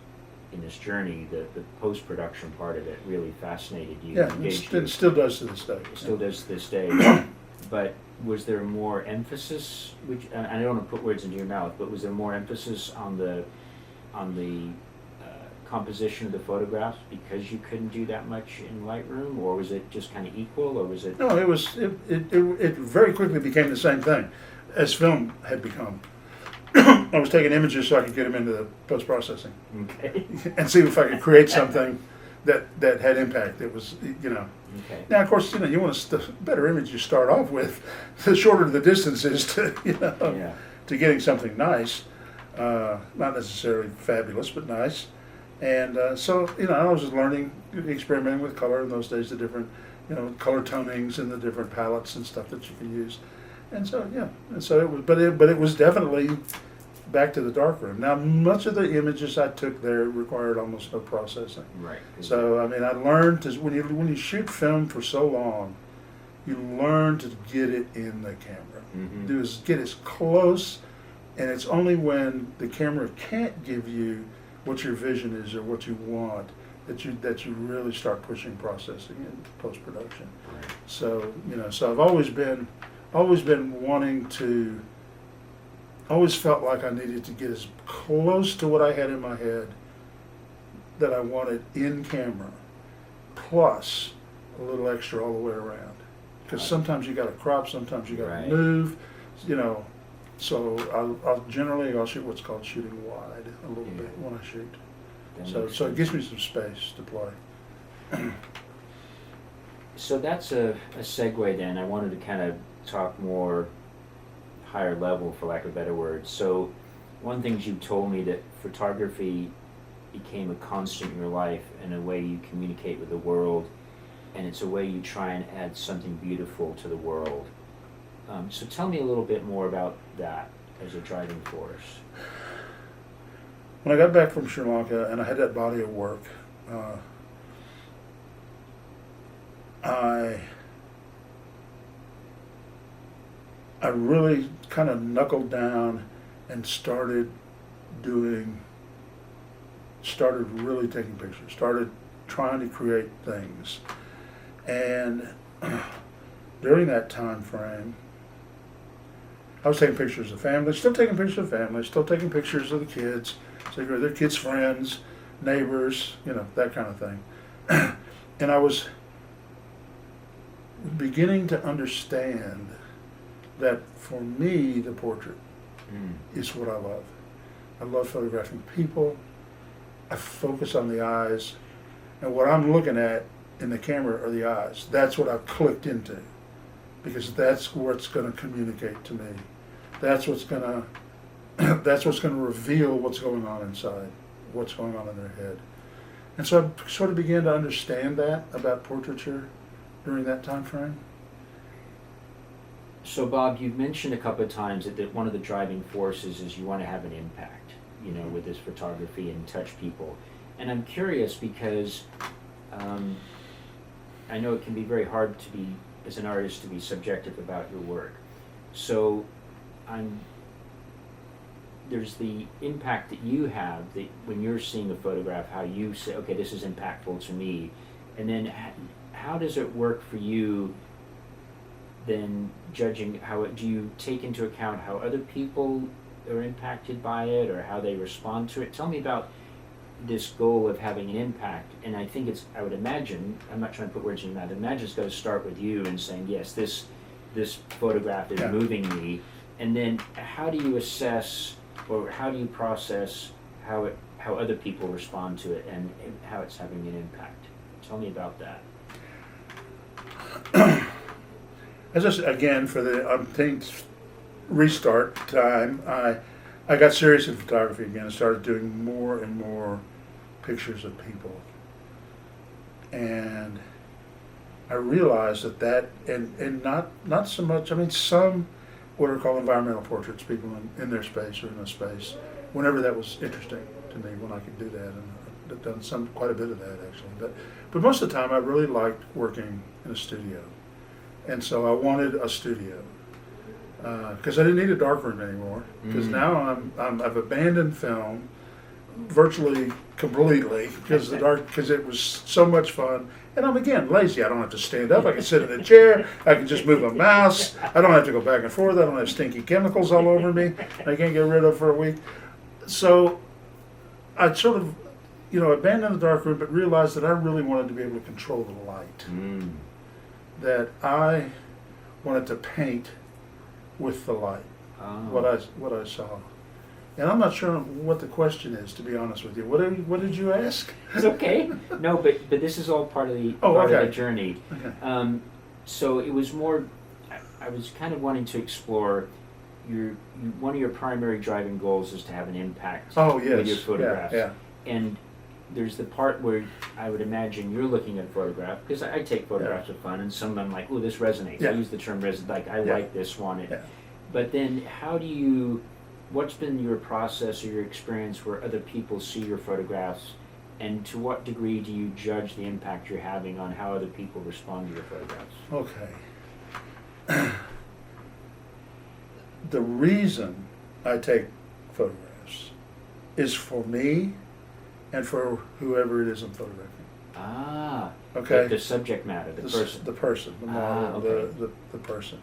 in this journey, the post-production part of it really fascinated you. Yeah, engaged you. it still does to this day. It still does to this day. But was there more emphasis, which, I don't want to put words into your mouth, but was there more emphasis on the composition of the photographs because you couldn't do that much in Lightroom, or was it just kind of equal, or was it? No, it very quickly became the same thing as film had become. I was taking images so I could get them into the post-processing Okay. and see if I could create something that had impact. It was, you know. Okay. Now, of course, you know, you want the better image you start off with, the shorter the distance is to, you know, Yeah. to getting something nice. Not necessarily fabulous, but nice. And so, you know, I was just learning, experimenting with color in those days, the different, you know, color tonings and the different palettes and stuff that you can use. And so, yeah, and so it was, but it was definitely back to the darkroom. Now, much of the images I took there required almost no processing. Right. So, I mean, I learned to, when you shoot film for so long, you learn to get it in the camera. Mm-hmm. Do is get as close, and it's only when the camera can't give you what your vision is or what you want that you really start pushing processing in post production. Right. So, you know, so I've always been wanting to, always felt like I needed to get as close to what I had in my head that I wanted in camera, plus a little extra all the way around. Because Right. sometimes you got to crop, sometimes you got to Right. move, you know. So I'll generally shoot what's called shooting wide a little Yeah. bit when I shoot. That So makes it sense. gives me some space to play. So that's a segue then. I wanted to kind of talk more higher level, for lack of a better word. So one thing you told me that photography became a constant in your life and a way you communicate with the world, and it's a way you try and add something beautiful to the world. So tell me a little bit more about that as a driving force. When I got back from Sri Lanka and I had that body of work, I really kind of knuckled down and started really taking pictures, started trying to create things. And during that time frame, I was taking pictures of family, still taking pictures of family, still taking pictures of the kids, so their kids' friends, neighbors, you know, that kind of thing. And I was beginning to understand that for me, the portrait is what I love. I love photographing people. I focus on the eyes, and what I'm looking at in the camera are the eyes. That's what I've clicked into, because that's what's going to communicate to me. That's what's going to reveal what's going on inside, what's going on in their head. And so I sort of began to understand that about portraiture during that time frame. So Bob, you've mentioned a couple of times that one of the driving forces is you want to have an impact, you know, with this photography and touch people. And I'm curious because I know it can be very hard to be, as an artist, to be subjective about your work. So there's the impact that you have that when you're seeing a photograph, how you say, okay, this is impactful to me. And then how does it work for you then judging how do you take into account how other people are impacted by it or how they respond to it? Tell me about this goal of having an impact. And I think I would imagine, I'm not trying to put words in your mouth, I imagine it's going to start with you and saying, yes, this photograph is moving me. And then how do you assess or how do you process how it how other people respond to it and how it's having an impact. Tell me about that. As I said, again, for the umpteenth restart time, I got serious in photography again and started doing more and more pictures of people. And I realized and not so much, I mean, some what are called environmental portraits, people in their space or in a space, whenever that was interesting to me, when I could do that. And I've done quite a bit of that actually. But most of the time I really liked working in a studio. And so I wanted a studio. Because I didn't need a darkroom anymore. Because now I've abandoned film virtually completely because it was so much fun. And I'm again lazy. I don't have to stand up. I can sit in a chair. I can just move a mouse. I don't have to go back and forth. I don't have stinky chemicals all over me. I can't get rid of for a week. So I sort of, abandoned the darkroom, but realized that I really wanted to be able to control the light. That I wanted to paint with the light, what I saw. And I'm not sure what the question is, to be honest with you. What did you ask? It's okay. No, but this is all part of the of the journey. Okay. So it was more. I was kind of wanting to explore. One of your primary driving goals is to have an impact with your photographs. Yeah. And there's the part where I would imagine you're looking at a photograph, because I take photographs for fun, and some of them like, oh, this resonates. I use the term resonate, like I like this one. But then what's been your process or your experience where other people see your photographs, and to what degree do you judge the impact you're having on how other people respond to your photographs? Okay. The reason I take photographs is for me and for whoever it is I'm photographing. Okay. The subject matter, the person. The person, the model, the person.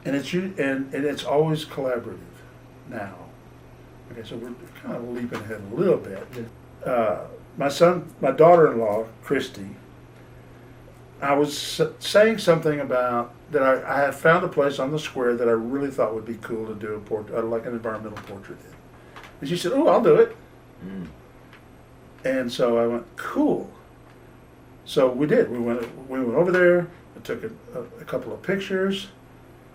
And it's always collaborative now. Okay, so we're kind of leaping ahead a little bit. My daughter-in-law, Christy, I was saying something about that I had found a place on the square that I really thought would be cool to do a portrait, like an environmental portrait in. And she said, "Oh, I'll do it." And so I went, "Cool." So we did. We went over there. I took a couple of pictures,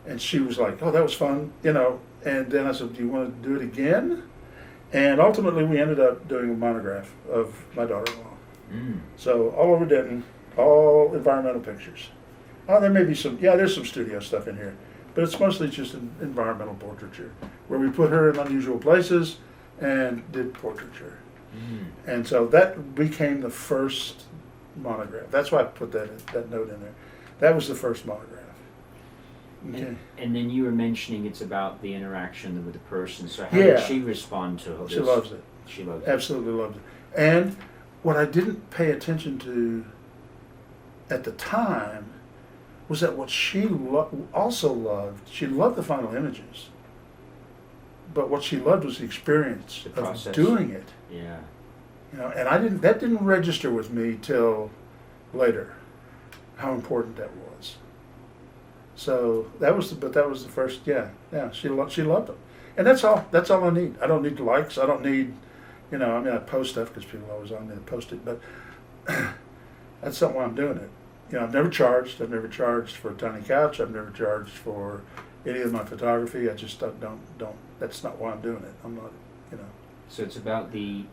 and she was like, "Oh, that was fun," And then I said, "Do you want to do it again?" And ultimately, we ended up doing a monograph of my daughter-in-law. So all over Denton, all environmental pictures. Oh, there may be there's some studio stuff in here, but it's mostly just environmental portraiture, where we put her in unusual places and did portraiture. And so that became the first monograph. That's why I put that note in there. That was the first monograph. Okay. And then you were mentioning it's about the interaction with the person. So how did she respond to this? She loves it. She loves it. Absolutely loves it. And what I didn't pay attention to at the time was that what she also loved, she loved the final images. But what she loved was the experience of doing it. Yeah. And that didn't register with me till later, how important that was. So that was the first. She loved them, and that's all I need. I don't need likes. I don't need, I post stuff because people always want me to post it, but that's not why I'm doing it. I've never charged. I've never charged for a tiny couch. I've never charged for any of my photography. I just don't. That's not why I'm doing it. I'm not. So it's about the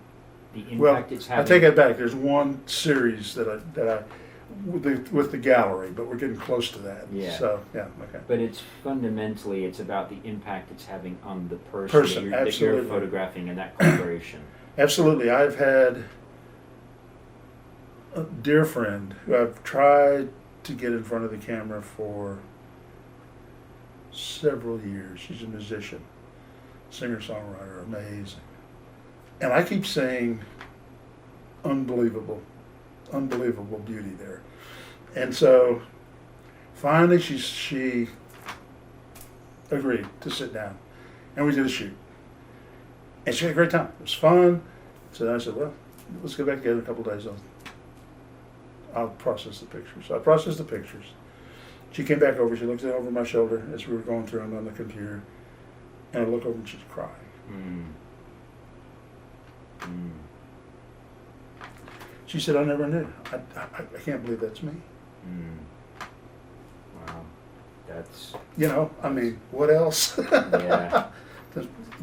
impact it's having. I take it back. There's one series that I with the gallery, but we're getting close to that. Yeah. So okay. But it's about the impact it's having on the person that you're photographing in that collaboration. Absolutely. I've had a dear friend who I've tried to get in front of the camera for several years. She's a musician, singer-songwriter, amazing. And I keep saying unbelievable beauty there. And so finally she agreed to sit down, and we did a shoot. And she had a great time. It was fun. So I said, well, let's get back together in a couple of days. I'll process the pictures. So I processed the pictures. She came back over. She looked over my shoulder as we were going through them on the computer. And I look over and she's crying. Mm. She said, I never knew. I can't believe that's me. Mm. Wow. That's, You know, I mean, what else? yeah.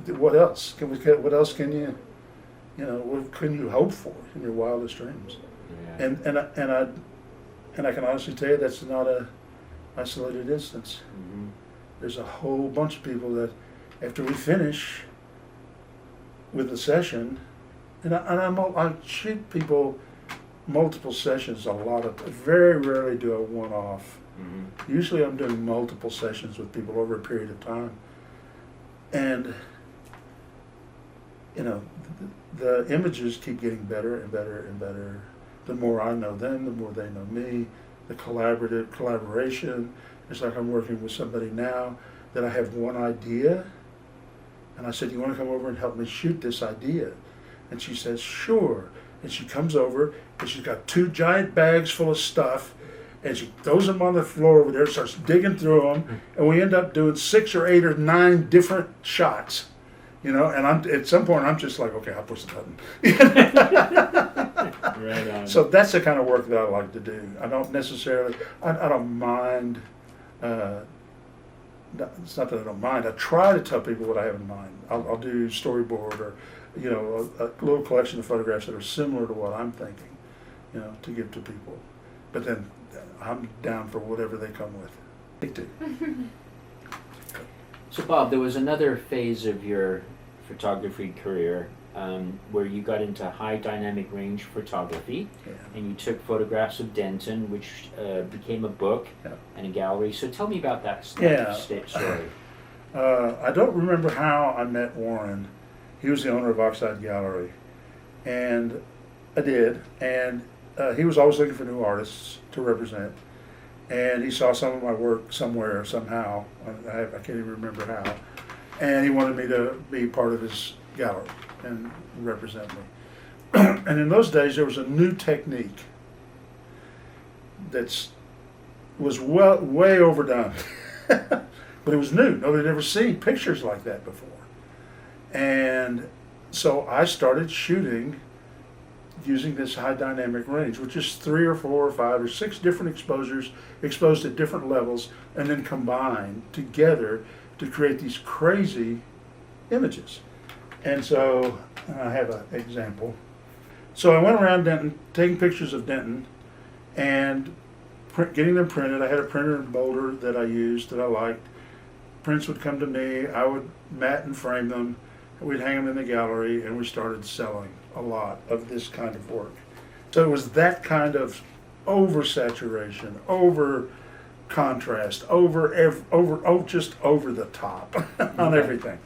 What else? What else can you, you know, what can you hope for in your wildest dreams? Yeah. And I can honestly tell you that's not a isolated instance. Mm-hmm. There's a whole bunch of people that, after we finish with the session, I shoot people multiple sessions a lot of, very rarely do a one-off. Mm-hmm. Usually I'm doing multiple sessions with people over a period of time. And, you know, the images keep getting better and better and better. The more I know them, the more they know me. The collaboration. It's like I'm working with somebody now that I have one idea. And I said, you want to come over and help me shoot this idea? And she says, sure. And she comes over and she's got 2 giant bags full of stuff. And she throws them on the floor over there, starts digging through them, and we end up doing 6 or 8 or 9 different shots, you know. And at some point, I'm just like, okay, I'll push the button. Right on. So that's the kind of work that I like to do. I don't necessarily, I don't mind. It's not that I don't mind. I try to tell people what I have in mind. I'll do storyboard or, you know, a little collection of photographs that are similar to what I'm thinking, you know, to give to people. But then I'm down for whatever they come with. Me too. So Bob, there was another phase of your photography career where you got into high dynamic range photography, Yeah. and you took photographs of Denton, which became a book Yeah. and a gallery. So tell me about that Yeah. story. I don't remember how I met Warren. He was the owner of Oxide Gallery, and I did. And he was always looking for new artists to represent. And he saw some of my work somewhere, somehow. I can't even remember how. And he wanted me to be part of his gallery and represent me. And in those days, there was a new technique that was way overdone. But it was new. Nobody had ever seen pictures like that before. And so I started shooting using this high dynamic range, which is 3 or 4 or 5 or 6 different exposures exposed at different levels and then combined together to create these crazy images. And so I have an example. So I went around Denton taking pictures of Denton and getting them printed. I had a printer in Boulder that I used that I liked. Prints would come to me, I would mat and frame them, we'd hang them in the gallery, and we started selling a lot of this kind of work. So it was that kind of oversaturation, over contrast, just over the top on everything.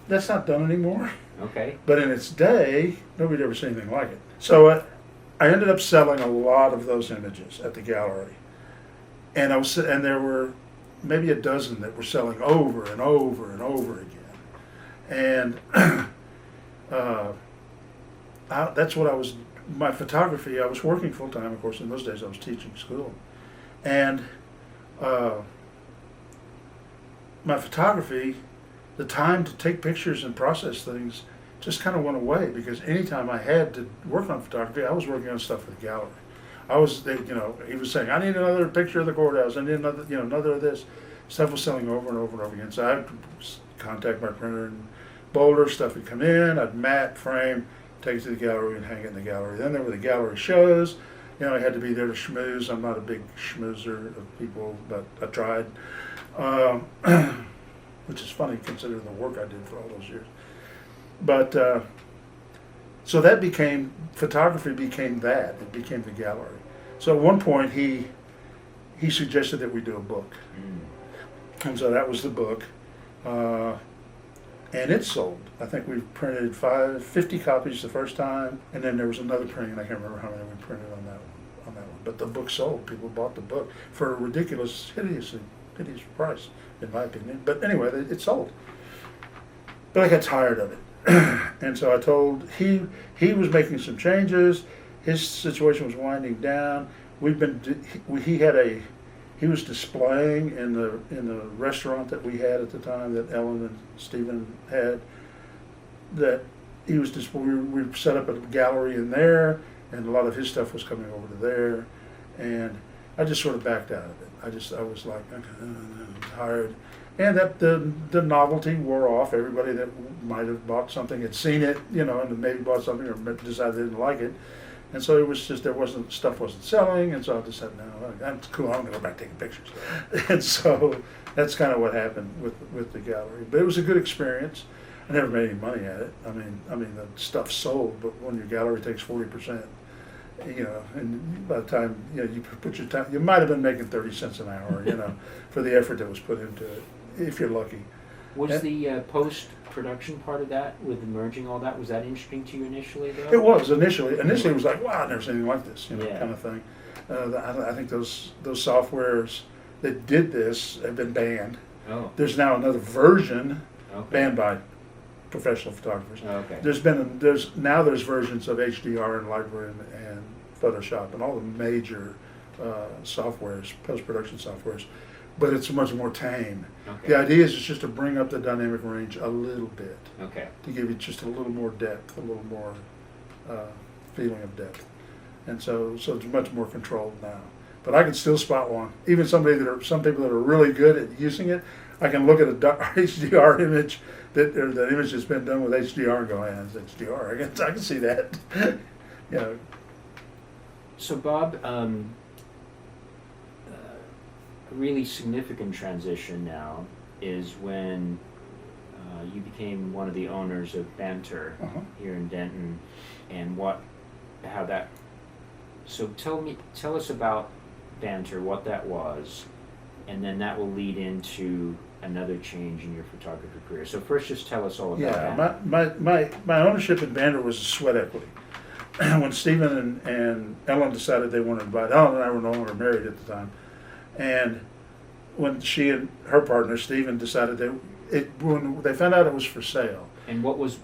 That's not done anymore. Okay. But in its day, nobody'd ever seen anything like it. So I ended up selling a lot of those images at the gallery, and there were maybe a dozen that were selling over and over and over again. And that's what I was, my photography, I was working full time, of course. In those days I was teaching school. And my photography, the time to take pictures and process things just kind of went away, because anytime I had to work on photography, I was working on stuff for the gallery. I was, you know, he was saying, I need another picture of the courthouse, I need another, you know, another of this. Stuff was selling over and over and over again. So I'd contact my printer in Boulder, stuff would come in, I'd mat, frame, take it to the gallery and hang it in the gallery. Then there were the gallery shows. You know, I had to be there to schmooze. I'm not a big schmoozer of people, but I tried. Which is funny considering the work I did for all those years. But so that became, photography became that. It became the gallery. So at one point he suggested that we do a book. And so that was the book. And it sold. I think we printed 50 copies the first time, and then there was another printing, and I can't remember how many we printed on that one. But the book sold. People bought the book for a ridiculous, hideous price, in my opinion. But anyway, it sold. But I got tired of it. And so I told, he was making some changes. His situation was winding down. He was displaying in the restaurant that we had at the time, that Ellen and Stephen had, that he was just, we set up a gallery in there, and a lot of his stuff was coming over to there, and I just sort of backed out of it. I was like, okay, I'm tired. And that the novelty wore off. Everybody that might have bought something had seen it, and maybe bought something or decided they didn't like it. And so it was just, stuff wasn't selling, and so I just said, no, that's cool, I'm gonna go back taking pictures. And so that's kind of what happened with the gallery. But it was a good experience. I never made any money at it. I mean the stuff sold, but when your gallery takes 40%, and by the time you put your time, you might have been making 30 cents an hour, for the effort that was put into it, if you're lucky. Was the post-production part of that, with merging all that, was that interesting to you initially, though? It was initially. Initially, it was like, wow, I've never seen anything like this, Yeah. kind of thing. I think those softwares that did this have been banned. Oh, There's now another version okay. banned by professional photographers. Oh, okay. There's versions of HDR and Lightroom and Photoshop and all the major softwares, post-production softwares, but it's much more tame. Okay. The idea is just to bring up the dynamic range a little bit, Okay. to give you just a little more depth, a little more feeling of depth, and so it's much more controlled now. But I can still spot one. Even some people that are really good at using it, I can look at a HDR image the image that's been done with HDR and go, yeah, it's HDR. I can see that. So, Bob, a really significant transition now is when you became one of the owners of Banter here in Denton, and how that. So tell us about Banter, what that was, and then that will lead into another change in your photography career. So first, just tell us all about that. My ownership in Banter was a sweat equity. When Stephen and Ellen decided they wanted to buy it, Ellen and I were no longer married at the time, and when she and her partner Stephen decided when they found out it was for sale. And what is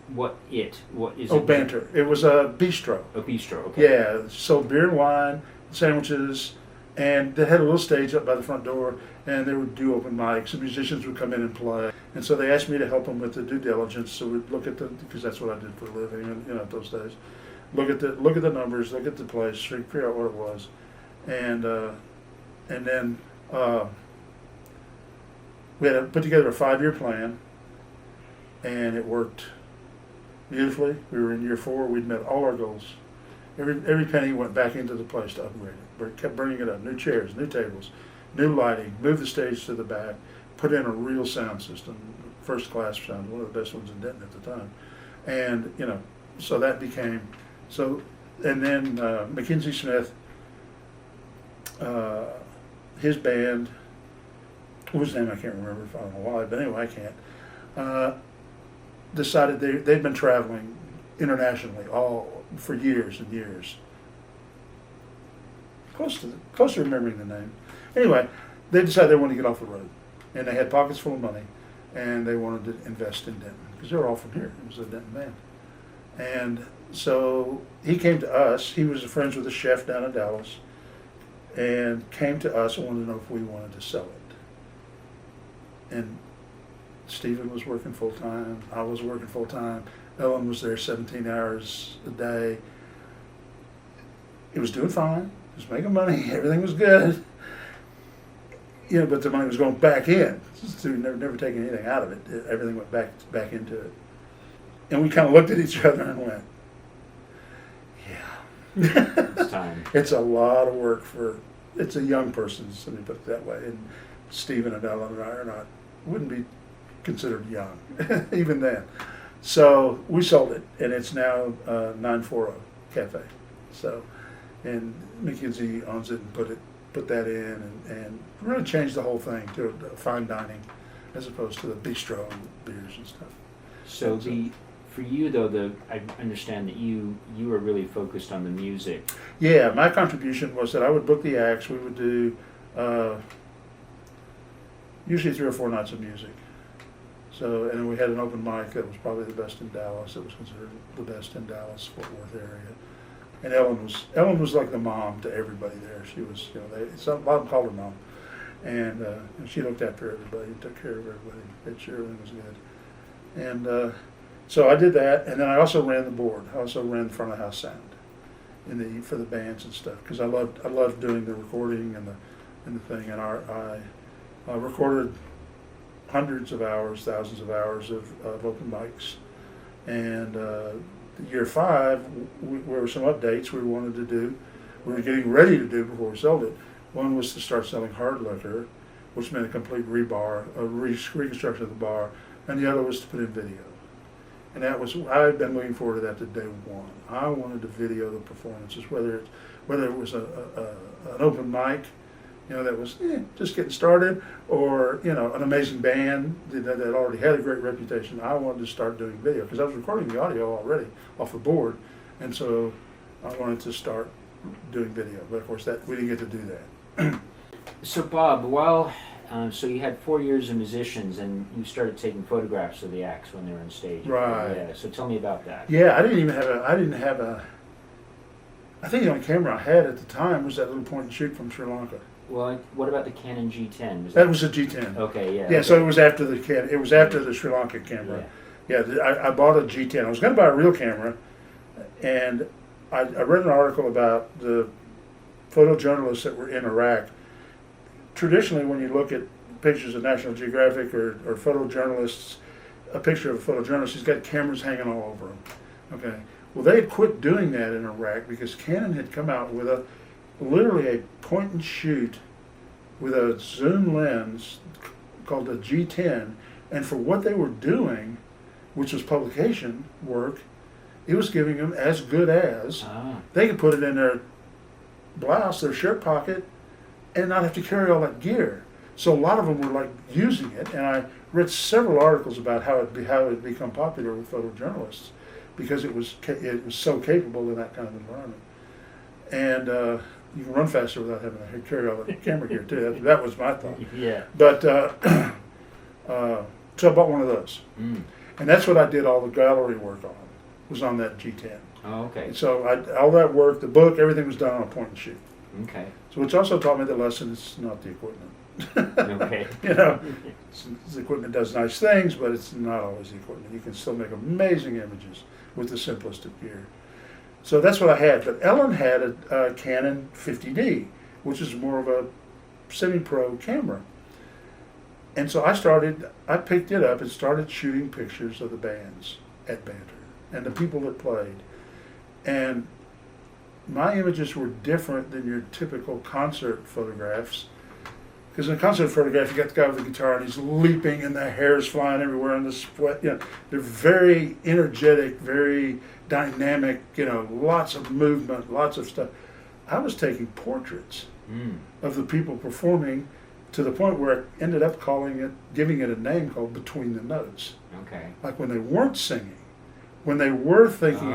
Oh, Banter. It was a bistro. A bistro, okay. Yeah, sold beer and wine, sandwiches, and they had a little stage up by the front door, and they would do open mics, and musicians would come in and play. And so they asked me to help them with the due diligence, so we'd look at because that's what I did for a living, at those days. Look at the numbers, look at the place, figure out what it was, and then we had to put together a 5-year plan, and it worked beautifully. We were in year 4. We'd met all our goals. Every penny went back into the place to upgrade it. We kept bringing it up. New chairs, new tables, new lighting, moved the stage to the back, put in a real sound system, first class sound, one of the best ones in Denton at the time. And, so that became, and then Mackenzie Smith, his band, whose name I can't remember, if I don't know why, but anyway, I can't, decided they'd been traveling internationally for years and years. Close to remembering the name. Anyway, they decided they wanted to get off the road, and they had pockets full of money, and they wanted to invest in Denton because they were all from here. It was a Denton band, and so he came to us. He was friends with a chef down in Dallas, and came to us and wanted to know if we wanted to sell it. And Stephen was working full time. I was working full time. Ellen was there 17 hours a day. It was doing fine. It was making money. Everything was good. But the money was going back in. So we never taking anything out of it. Everything went back into it. And we kind of looked at each other and went, yeah. It's time. It's a lot of work it's a young person, let me put it that way. And Stephen and Ellen and I wouldn't be considered young, even then. So we sold it, and it's now 940 Cafe. So, and Mackenzie owns it and put that in and really changed the whole thing to fine dining as opposed to the bistro and beers and stuff. So for you though, I understand that you were really focused on the music. Yeah, my contribution was that I would book the acts. We would do usually 3 or 4 nights of music. So, and we had an open mic that was probably the best in Dallas. It was considered the best in Dallas, Fort Worth area. And Ellen was like the mom to everybody there. She was, a lot of them called her mom. And she looked after everybody, took care of everybody, made sure everything was good. And So I did that, and then I also ran the board. I also ran front of house sound for the bands and stuff, because I loved doing the recording and the thing. And I recorded hundreds of hours, thousands of hours of open mics. And year 5, there were some updates we wanted to do. We were getting ready to do before we sold it. One was to start selling hard liquor, which meant a complete reconstruction of the bar, and the other was to put in video. And that was, I had been looking forward to that to day one. I wanted to video the performances, whether it was an open mic, that was just getting started, or an amazing band that already had a great reputation. I wanted to start doing video because I was recording the audio already off the board, and so I wanted to start doing video. But of course, that we didn't get to do that. So Bob, so you had 4 years of musicians, and you started taking photographs of the acts when they were on stage. Right. Yeah. So tell me about that. Yeah, I didn't have a. I think the only camera I had at the time was that little point and shoot from Sri Lanka. Well, what about the Canon G10? That was a G10. Okay, yeah. Yeah, okay. so it was after the Sri Lanka camera. Yeah, I bought a G10. I was going to buy a real camera, and I read an article about the photojournalists that were in Iraq. Traditionally, when you look at pictures of National Geographic or photojournalists, a picture of a photojournalist, he's got cameras hanging all over him. Okay. Well, they had quit doing that in Iraq because Canon had come out with literally a point and shoot with a zoom lens called a G10, and for what they were doing, which was publication work, it was giving them as good as they could put it in their blouse, their shirt pocket, and not have to carry all that gear. So a lot of them were like using it, and I read several articles about how it had become popular with photojournalists because it was so capable in that kind of environment. And you can run faster without having to carry all the camera gear too. That was my thought. Yeah. But so I bought one of those, and that's what I did all the gallery work on. Was on that G10. Oh, okay. So all that work, the book, everything was done on a point and shoot. Okay. So which also taught me the lesson: it's not the equipment. Okay. The equipment does nice things, but it's not always the equipment. You can still make amazing images with the simplest of gear. So that's what I had. But Ellen had a Canon 50D, which is more of a semi-pro camera. And so I picked it up and started shooting pictures of the bands at Banter and the people that played. And my images were different than your typical concert photographs. Because in a concert photograph, you got the guy with the guitar and he's leaping and the hair's flying everywhere and the sweat. They're very energetic, very dynamic, lots of movement, lots of stuff. I was taking portraits of the people performing to the point where I ended up giving it a name called Between the Notes. Okay. Like when they weren't singing, when they were thinking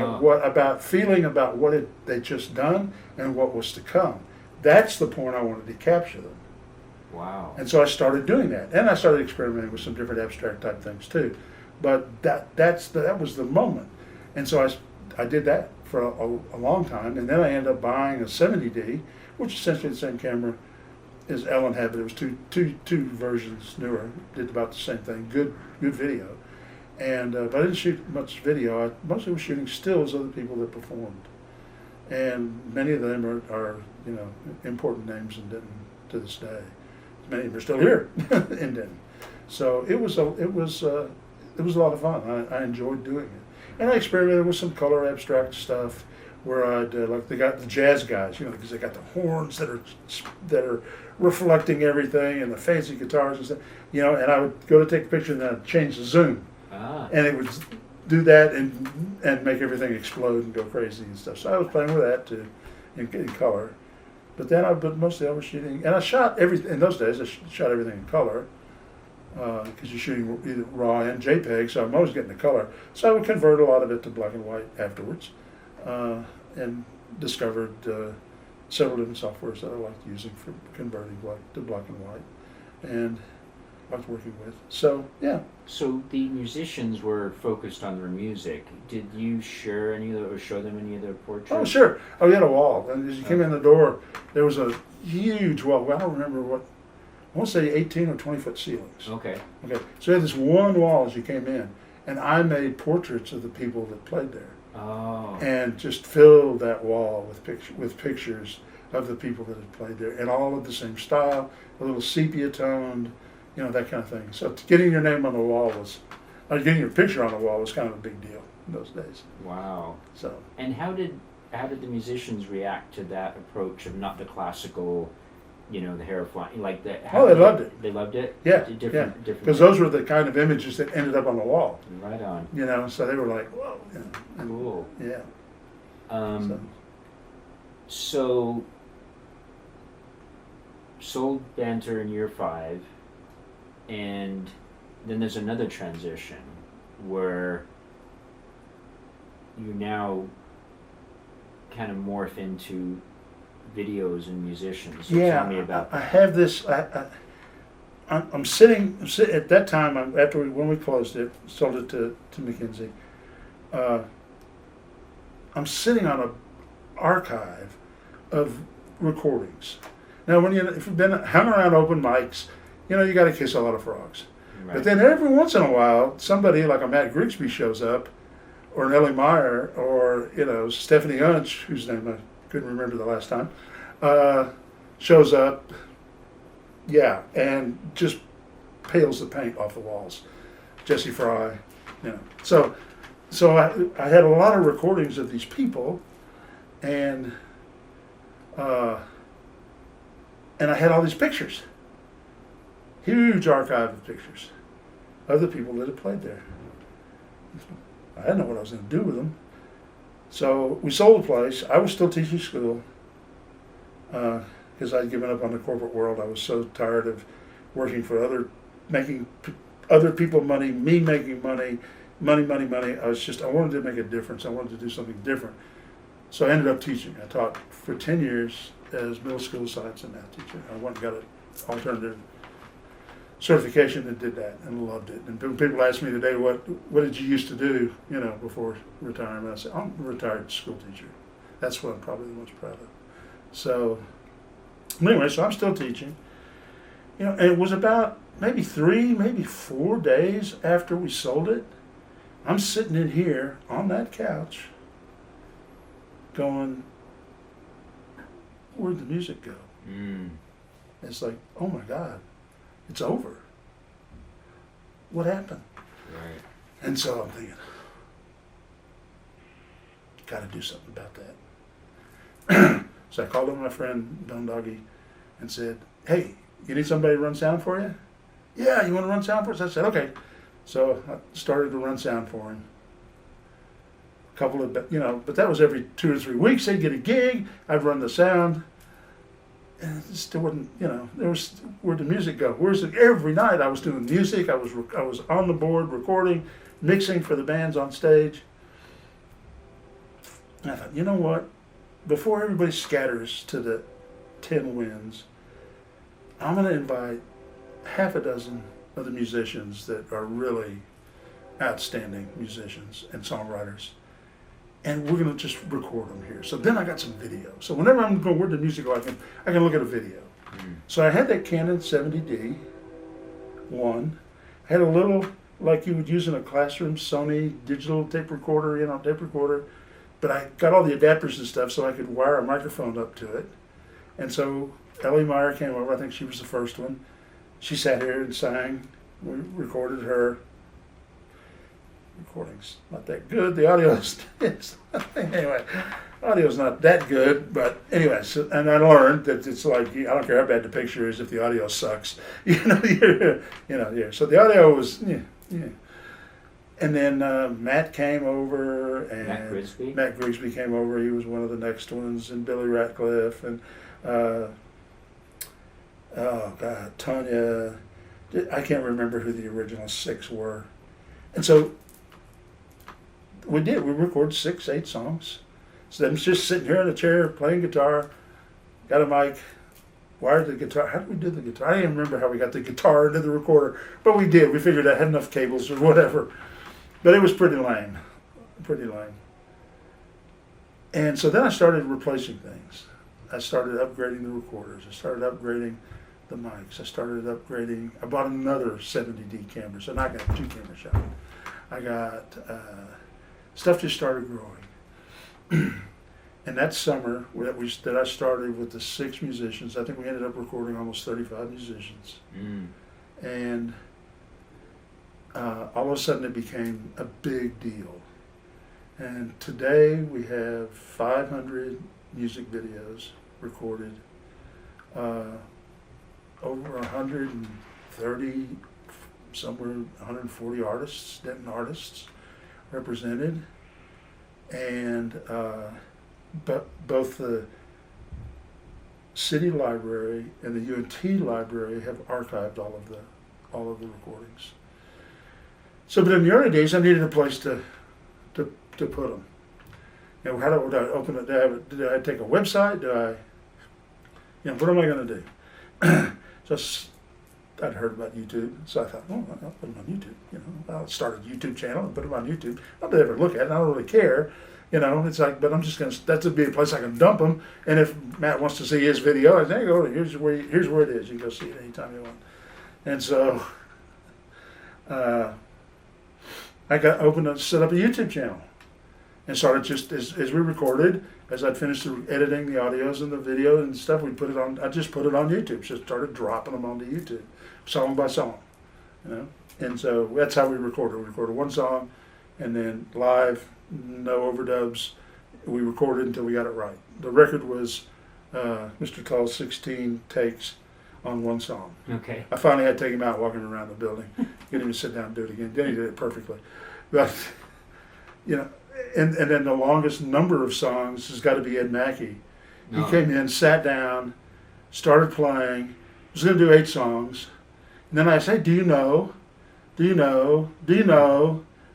feeling about what they'd just done and what was to come. That's the point I wanted to capture them. Wow. And so I started doing that, and I started experimenting with some different abstract type things too. But that was the moment, and so I did that for a long time, and then I ended up buying a 70D, which is essentially the same camera as Ellen had, but it was two versions newer. Did about the same thing. Good video, and but I didn't shoot much video. I mostly was shooting stills of the people that performed, and many of them are important names in Denton to this day. Many of them are still here in Denton. So it was a lot of fun. I enjoyed doing it, and I experimented with some color abstract stuff where I'd like they got the jazz guys, because they got the horns that are reflecting everything and the fancy guitars and stuff, and I would go to take a picture and then I'd change the zoom, and it would do that and make everything explode and go crazy and stuff. So I was playing with that too, in color. But mostly I was shooting, and I shot in those days. I shot everything in color because you're shooting either RAW and JPEG, so I'm always getting the color. So I would convert a lot of it to black and white afterwards, and discovered several different softwares that I liked using for converting to black and white, and liked working with. So yeah. So the musicians were focused on their music. Did you share any of or show them any of their portraits? Oh, sure. Oh, we had a wall. And as you came in the door, there was a huge wall. Well, I don't remember I want to say 18 or 20 foot ceilings. Okay. So you had this one wall as you came in, and I made portraits of the people that played there, Oh. and just filled that wall with pictures of the people that had played there, and all of the same style, a little sepia toned, that kind of thing. So getting your name on the wall getting your picture on the wall was kind of a big deal in those days. Wow. So. And how did the musicians react to that approach of not the classical, the hair flying like that? Oh, they loved it. They loved it. Yeah, Different. because those were the kind of images that ended up on the wall. Right on. So they were like, whoa. And, Cool. Yeah. So sold Banter in year 5, and then there's another transition where you now kind of morph into videos and musicians. So tell me about I that. have this. I'm sitting at that time. When we closed it, sold it to McKinsey. I'm sitting on an archive of recordings. Now, if you've been hung around open mics, you got to kiss a lot of frogs. Right. But then every once in a while, somebody like a Matt Grigsby shows up, or an Ellie Meyer, or Stephanie Unch, whose name I couldn't remember the last time, shows up. Yeah, and just peels the paint off the walls. Jesse Fry, So I had a lot of recordings of these people, and I had all these pictures. Huge archive of pictures of the people that had played there. I didn't know what I was going to do with them. So we sold the place. I was still teaching school because I'd given up on the corporate world. I was so tired of working for making other people money, me making money. I wanted to make a difference. I wanted to do something different. So I ended up teaching. I taught for 10 years as middle school science and math teacher. I went and got an alternative certification and did that and loved it. And people ask me today, what did you used to do, before retirement? I said, I'm a retired school teacher. That's what I'm probably the most proud of. So anyway, so I'm still teaching. And it was about maybe 3, maybe 4 days after we sold it. I'm sitting in here on that couch going, where'd the music go? It's like, oh my God, it's over. What happened? Right. And so I'm thinking, got to do something about that. So I called up my friend, Don Doggy, and said, hey, you need somebody to run sound for you? Yeah, you want to run sound for us? I said, okay. So I started to run sound for him. But that was every 2 or 3 weeks. They'd get a gig. I'd run the sound. And it still wasn't, there was, where'd the music go? Every night I was doing music. I was on the board recording, mixing for the bands on stage. And I thought, you know what? Before everybody scatters to the 10 winds, I'm going to invite half a dozen of the musicians that are really outstanding musicians and songwriters. And we're going to just record them here. So then I got some video. So whenever I'm going, where'd the music go, I can look at a video. So I had that Canon 70D, one. I had a little, like you would use in a classroom, Sony digital tape recorder, but I got all the adapters and stuff so I could wire a microphone up to it. And so Ellie Meyer came over, I think she was the first one. She sat here and sang. We recorded her. Recording's not that good. The audio is anyway. Audio's not that good, but anyway. So, and I learned that it's like I don't care how bad the picture is if the audio sucks. So the audio was yeah. And then Matt came over, and Matt Grigsby came over. He was one of the next ones, and Billy Ratcliffe, and Tanya. I can't remember who the original 6 were, and so. We recorded 6, 8 songs. So I'm just sitting here in a chair playing guitar, got a mic, wired the guitar. How did we do the guitar? I don't even remember how we got the guitar into the recorder, but we did. We figured I had enough cables or whatever. But it was pretty lame. And so then I started replacing things. I started upgrading the recorders. I started upgrading the mics. I bought another 70D camera, so now I got 2 camera shots. I got stuff just started growing. And that summer that I started with the 6 musicians, I think we ended up recording almost 35 musicians. And all of a sudden it became a big deal. And today we have 500 music videos recorded, over 130, somewhere 140 artists, Denton artists represented. And but both the city library and the UNT library have archived all of the recordings. So, but in the early days, I needed a place to put them. You know, would I open it? Did I take a website? What am I going to do? Just I'd heard about YouTube, so I thought, oh, I'll put them on YouTube. You know, I'll start a YouTube channel and put them on YouTube. I'll never look at it. I don't really care. You know, it's like, but I'm just gonna. That's would be a place I can dump them. And if Matt wants to see his video, I say, go. Here's where it is. You can go see it anytime you want. And so, I set up a YouTube channel, and started just as we recorded. As I'd finished editing the audios and the video and stuff, we put it on. I just put it on YouTube. Just started dropping them onto YouTube, song by song. You know, and so that's how we recorded. We recorded one song, and then live. No overdubs. We recorded until we got it right. The record was Mr. Tall's 16 takes on one song. Okay. I finally had to take him out walking around the building, get him to sit down and do it again. Then he did it perfectly. But, you know, and then the longest number of songs has got to be Ed Mackey. No. He came in, sat down, started playing, was going to do 8 songs. And then I said, do you know?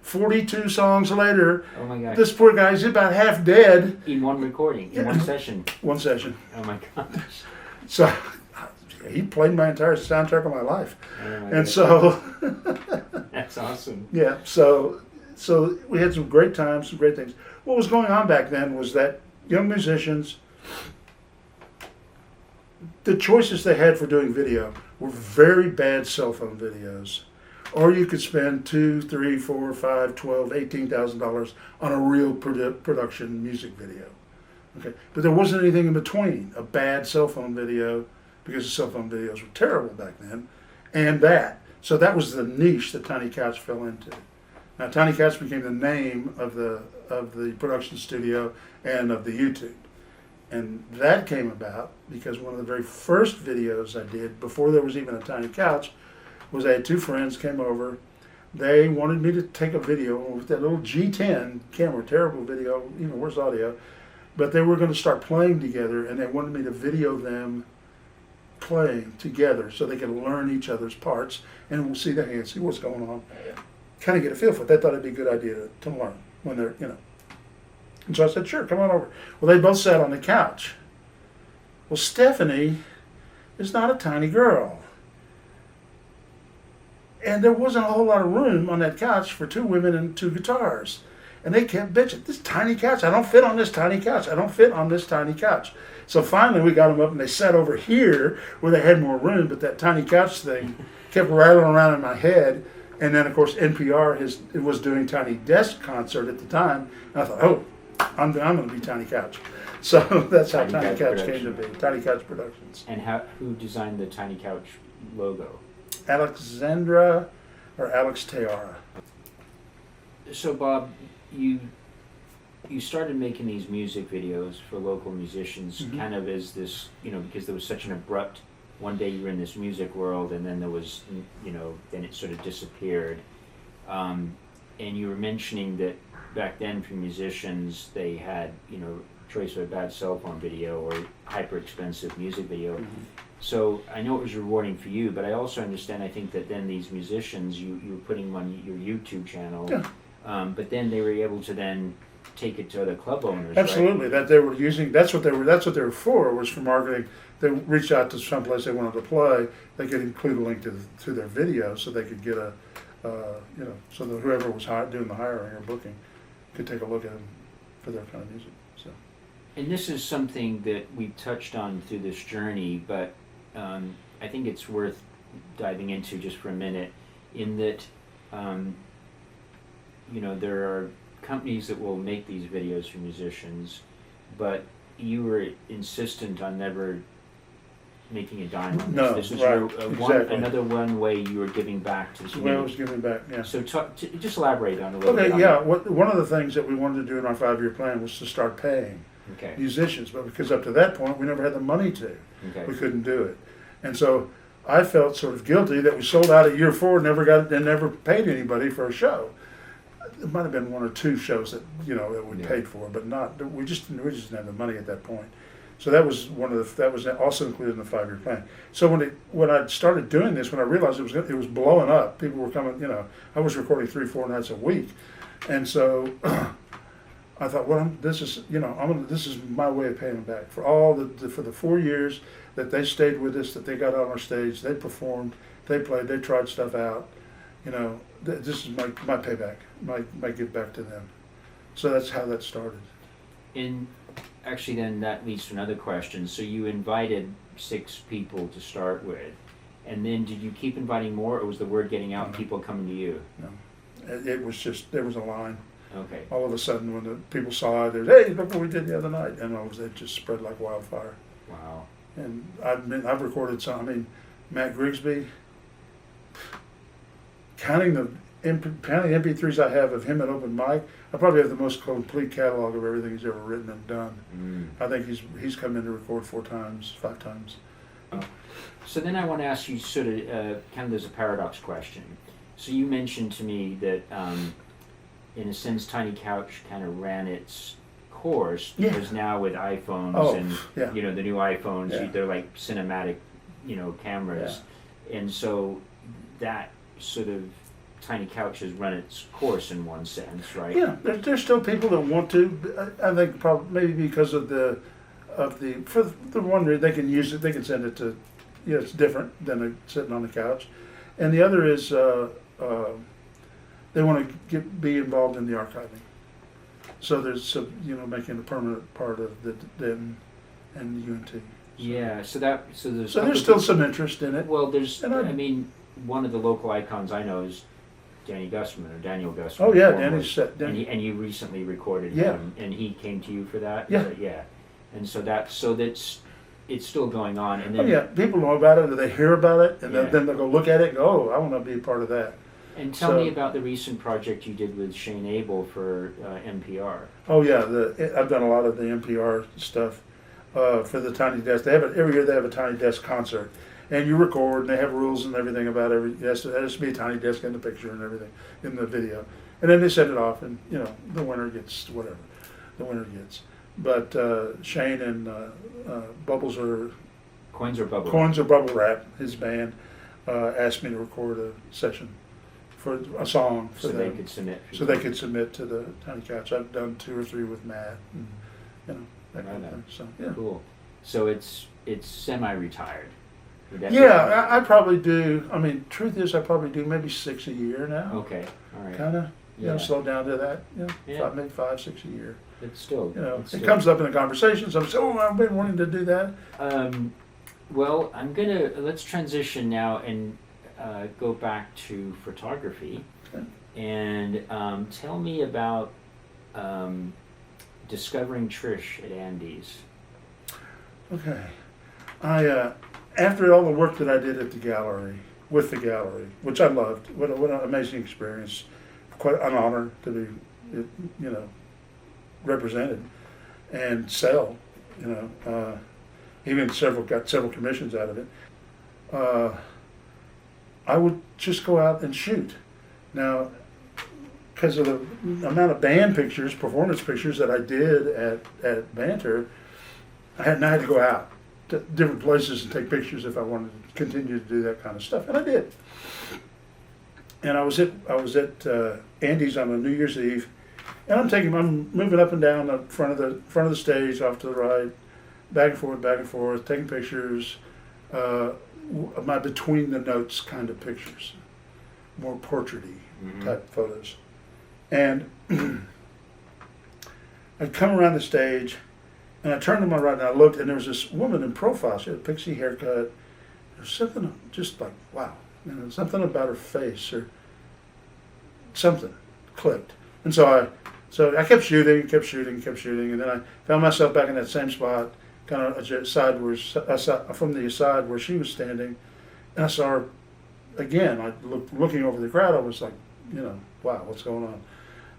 42 songs later, Oh my gosh. this poor guy's about half dead. In one recording, in one session. One session. Oh my gosh. So he played my entire soundtrack of my life. Oh my And goodness. so, That's awesome. yeah, so we had some great times, some great things. What was going on back then was that young musicians, the choices they had for doing video were very bad cell phone videos. Or you could spend $2, $3, $4, $5, $12, $18,000 on a real production music video. Okay, but there wasn't anything in between a bad cell phone video, because the cell phone videos were terrible back then, and that. So that was the niche that Tiny Couch fell into. Now Tiny Couch became the name of the production studio and of the YouTube, and that came about because one of the very first videos I did before there was even a Tiny Couch was I had 2 friends came over. They wanted me to take a video with that little G10 camera, terrible video, even worse audio, but they were going to start playing together, and they wanted me to video them playing together so they could learn each other's parts, and we'll see the hands, see what's going on, kind of get a feel for it. They thought it'd be a good idea to learn when they're, you know. And so I said, sure, come on over. Well, they both sat on the couch. Well, Stephanie is not a tiny girl. And there wasn't a whole lot of room on that couch for 2 women and 2 guitars. And they kept bitching, this tiny couch, I don't fit on this tiny couch. I don't fit on this tiny couch. So finally we got them up and they sat over here where they had more room, but that tiny couch thing kept rattling around in my head. And then of course NPR was doing Tiny Desk Concert at the time. And I thought, oh, I'm going to be Tiny Couch. So that's how Tiny Couch came to be, Tiny Couch Productions. And who designed the Tiny Couch logo? Alexandra or Alex Teara. So Bob, you started making these music videos for local musicians, kind of as this, you know, because there was such an abrupt, one day you were in this music world and then there was, you know, then it sort of disappeared. And you were mentioning that back then for musicians, they had, you know, choice of a bad cell phone video or hyper expensive music video. So I know it was rewarding for you, but I also understand, I think that then these musicians, you were putting them on your YouTube channel, but then they were able to then take it to other club owners. Absolutely, right? that they were using. That's what they were for. Was for marketing. They reached out to someplace they wanted to play. They could include a link to their video, so they could get a, you know, so that whoever was doing the hiring or booking could take a look at them for their kind of music. So. And this is something that we touched on through this journey, but I think it's worth diving into just for a minute, in that there are companies that will make these videos for musicians, but you were insistent on never making a dime on this. No, This is right, your, exactly. another one way you were giving back to the That's the way I was community. giving back, yeah. So just elaborate on it a little bit. Okay, on yeah, that. one of the things that we wanted to do in our 5-year plan was to start paying Okay. musicians, but because up to that point, we never had the money to. We Okay. couldn't do it. And so I felt sort of guilty that we sold out at year 4 and never paid anybody for a show. It might have been 1 or 2 shows that that we Yeah. paid for, but not we just didn't have the money at that point. So that was that was also included in the 5-year plan. So when I started doing this, when I realized it was blowing up, people were coming. I was recording 3-4 nights a week, and so I thought, well, this is this is my way of paying them back for all for the 4 years that they stayed with us, that they got on our stage, they performed, they played, they tried stuff out. This is my payback, my give back to them. So that's how that started. And actually, then that leads to another question. So you invited 6 people to start with, and then did you keep inviting more, or was the word getting out and people coming to you? No, it was just there was a line. Okay. All of a sudden, when the people saw it, there's, hey, look what we did the other night, and it just spread like wildfire. Wow. And I've recorded some. I mean, Matt Grigsby, counting the MP3s I have of him at open mic, I probably have the most complete catalog of everything he's ever written and done. Mm. I think he's come in to record 4 times, 5 times. So then I want to ask you sort of kind of there's a paradox question. So you mentioned to me that in a sense Tiny Couch kind of ran its course Yeah. because now with iPhones Oh, and yeah. the new iPhones, Yeah. they're like cinematic, cameras. And so that sort of Tiny Couch has run its course in one sense, right? Yeah, there's still people that want to. I think probably maybe because of the for the one reason they can use it, they can send it to. It's different than sitting on the couch, and the other is they want to be involved in the archiving. So there's some, making a permanent part of the DEN and the UNT. Yeah. So there's So there's still some interest in it. Well, there's And I mean one of the local icons I know is Danny Gussman or Daniel Gussman. Oh yeah, formerly. Danny's set. And you recently recorded Yeah. him, and he came to you for that. Yeah. Yeah. And so that's it's still going on, and Oh then yeah, people know about it, or they hear about it, and Yeah. then they'll go look at it and go, oh, I want to be a part of that. and tell so- me about the recent project you did with Shane Abel for NPR. Oh yeah, I've done a lot of the NPR stuff for the Tiny Desk. Every year they have a Tiny Desk concert, and you record, and they have rules and everything about it has to be a Tiny Desk in the picture and everything in the video, and then they send it off, and the winner gets whatever the winner gets. But Shane and Bubbles or Coins or Bubble? Coins or Bubble Wrap, his band, asked me to record a session for a song for So they them. could submit. So they could submit to the Tiny Couch. I've done 2 or 3 with Matt, and that kind of Right on. thing. So yeah, Cool. So it's semi-retired. Would that be- yeah. I probably do. I mean, truth is, I probably do maybe 6 a year now. Okay. All right. Kind of, Yeah. slow down to that. Yeah. Maybe 5, 6 a year. It's still. It's It still- comes up in a conversation. So I'm saying, oh, I've been wanting to do that. Well, let's transition now and go back to photography, Okay. and tell me about discovering Trish at Andy's. Okay. I after all the work that I did at the gallery, with the gallery, which I loved, what an amazing experience, quite an honor to be, represented and sell, even got several commissions out of it. I would just go out and shoot. Now, because of the amount of band pictures, performance pictures that I did at Banter, I had to go out to different places and take pictures if I wanted to continue to do that kind of stuff, and I did. And I was at Andy's on a New Year's Eve, and I'm moving up and down the front of the stage, off to the right, back and forth, taking pictures. My between the notes kind of pictures, more portraity Mhm. type photos, and I'd come around the stage. And I turned to my right and I looked, and there was this woman in profile. She had a pixie haircut. There was something just like, wow. Something about her face or something clicked. And so I kept shooting, and then I found myself back in that same spot, kind of sideways, from the side where she was standing, and I saw her again. Looking over the crowd, I was like, wow, what's going on?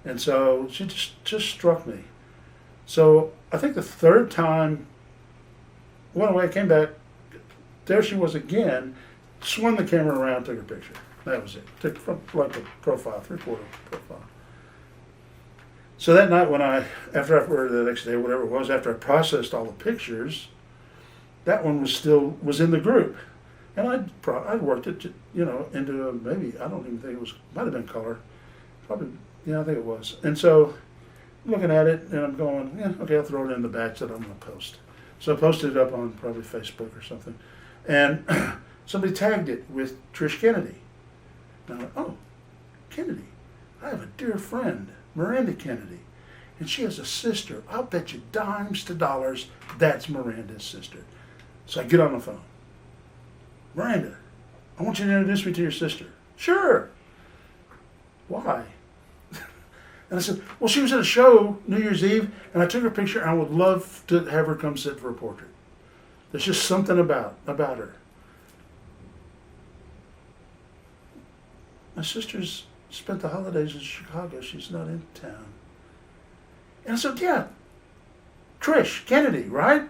And so she just struck me. So I think the third time, went away, came back, there she was again, swung the camera around, took her picture. That was it. Took from like a profile, 3/4 profile. So that night or the next day, whatever it was, after I processed all the pictures, that one was in the group. And I'd worked it, into maybe, I don't even think it was, might have been color. Probably, I think it was. And so, looking at it, and I'm going, yeah, okay, I'll throw it in the batch that I'm going to post. So I posted it up on probably Facebook or something. And somebody tagged it with Trish Kennedy. And I went, oh, Kennedy. I have a dear friend, Miranda Kennedy. And she has a sister. I'll bet you dimes to dollars that's Miranda's sister. So I get on the phone. Miranda, I want you to introduce me to your sister. Sure. Why? And I said, well, she was at a show New Year's Eve, and I took her picture, and I would love to have her come sit for a portrait. There's just something about her. My sister's spent the holidays in Chicago. She's not in town. And I said, yeah, Trish Kennedy, right?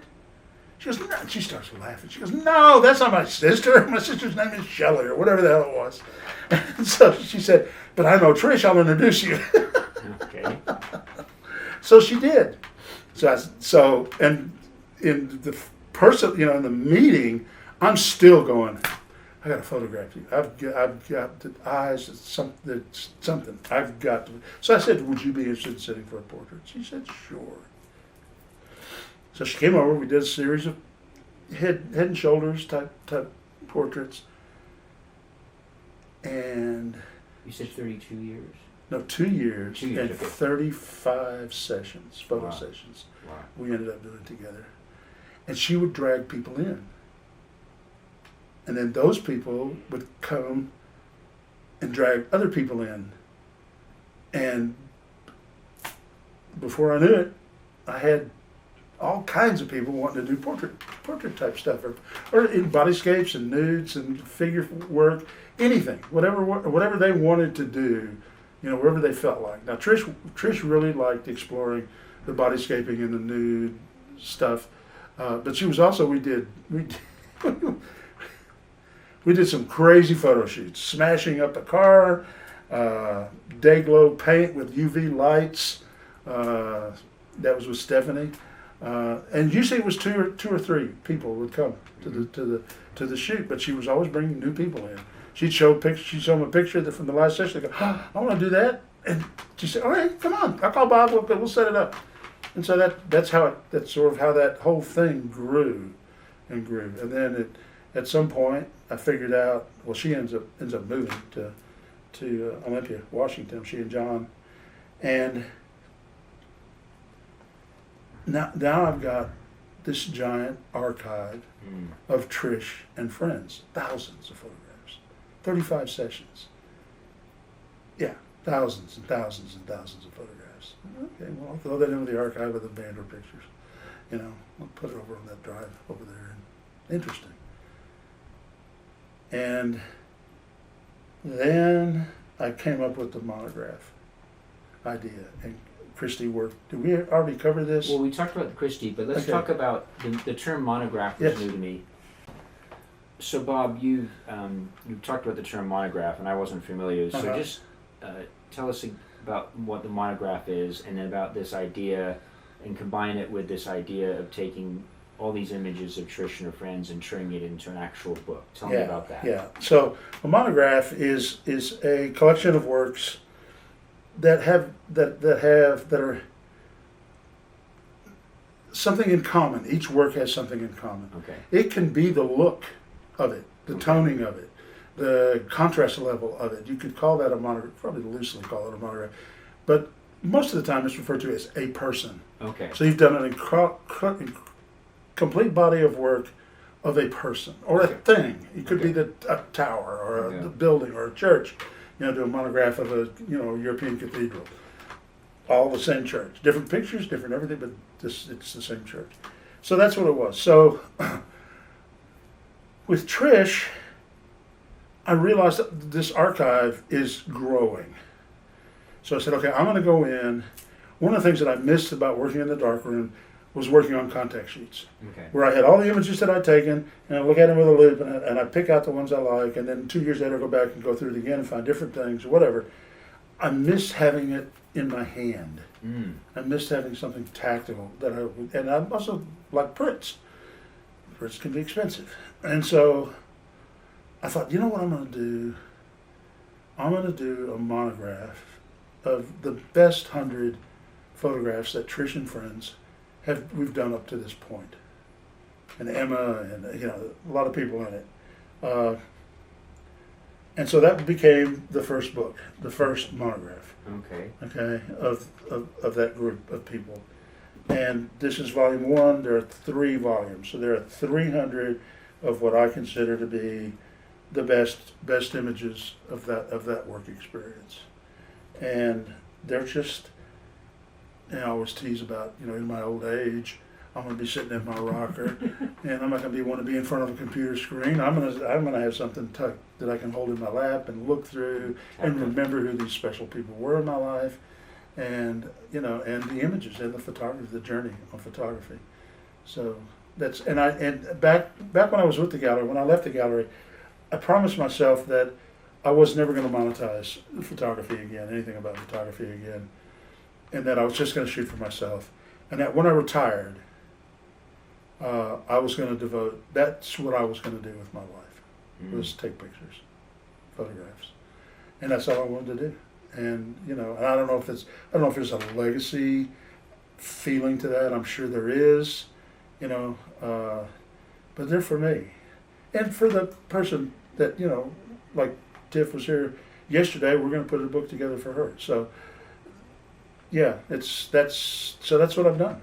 She goes, no. She starts laughing. She goes, no, that's not my sister. My sister's name is Shelley, or whatever the hell it was. And so she said, but I know Trish, I'll introduce you. Okay. So she did. And in the person, in the meeting, I'm still going, I got to photograph you. I've got the eyes, something. I've got to. So I said, would you be interested in sitting for a portrait? She said, sure. So she came over. We did a series of head and shoulders type portraits. And you said 32 years? No, 2 years. 2 years, And okay. 35 sessions, photo Wow. sessions. Wow. We ended up doing together. And she would drag people in. And then those people would come and drag other people in. And before I knew it, I had all kinds of people wanting to do portrait type stuff, or in bodyscapes and nudes and figure work, anything, whatever they wanted to do, wherever they felt like. Now Trish really liked exploring the bodyscaping and the nude stuff, but she was also we did some crazy photo shoots, smashing up a car, day glow paint with UV lights. That was with Stephanie. And usually it was two or three people would come to the shoot, but she was always bringing new people in. She'd show them a picture from the last session. They go, oh, I want to do that, and she said, all right, come on, I'll call Bob. We'll set it up. And so that's sort of how that whole thing grew and grew. And then at some point I figured out. Well, she ends up moving to Olympia, Washington. She and John, and Now I've got this giant archive of Trish and friends, thousands of photographs, 35 sessions. Yeah, thousands and thousands and thousands of photographs. Okay, well, I'll throw that into the archive of the Vander pictures. I'll put it over on that drive over there. Interesting. And then I came up with the monograph idea. And Christy worked. Did we already cover this? Well, we talked about the Christie, but let's Okay. talk about the term monograph was Yes. new to me. So, Bob, you talked about the term monograph, and I wasn't familiar. So, Uh-huh. just tell us about what the monograph is, and then about this idea, and combine it with this idea of taking all these images of Trish and her friends and turning it into an actual book. Tell me about that. Yeah. So a monograph is a collection of works that are something in common. Each work has something in common. Okay. It can be the look of it, the toning of it, the contrast level of it. You could call that a monograph, probably loosely call it a monograph, but most of the time it's referred to as a person. Okay. So you've done an complete body of work of a person or a thing. It could be a tower or a building or a church. Do a monograph of a European cathedral. all the same church. Different pictures, different everything, but it's the same church. So that's what it was. So with Trish, I realized that this archive is growing. So I said, okay, I'm going to go in. One of the things that I missed about working in the darkroom was working on contact sheets, Okay. where I had all the images that I'd taken, and I look at them with a loop, and I pick out the ones I like, and then 2 years later I go back and go through it again and find different things or whatever. I miss having it in my hand. Mm. I missed having something tactile and I also like prints. Prints can be expensive, and so I thought, you know what I'm going to do? I'm going to do a monograph of the best 100 photographs that Trish and friends we've done up to this point, and Emma and a lot of people in it, and so that became the first book, the first monograph. Okay. Of that group of people, and this is volume 1. There are 3 volumes, so there are 300 of what I consider to be the best images of that work experience, and they're just. And I always tease about, in my old age, I'm going to be sitting in my rocker, and I'm not going to want to be in front of a computer screen. I'm going to have something tucked that I can hold in my lap and look through and remember who these special people were in my life, and and the images and the photography, the journey of photography. So that's and back when I was with the gallery, when I left the gallery, I promised myself that I was never going to monetize photography again, anything about photography again. And that I was just going to shoot for myself, and that when I retired, I was going to devote. That's what I was going to do with my life, was take pictures, photographs, and that's all I wanted to do. And and I don't know if there's a legacy feeling to that. I'm sure there is, but they're for me, and for the person that like Tiff was here yesterday. We're going to put a book together for her. So. Yeah, that's what I've done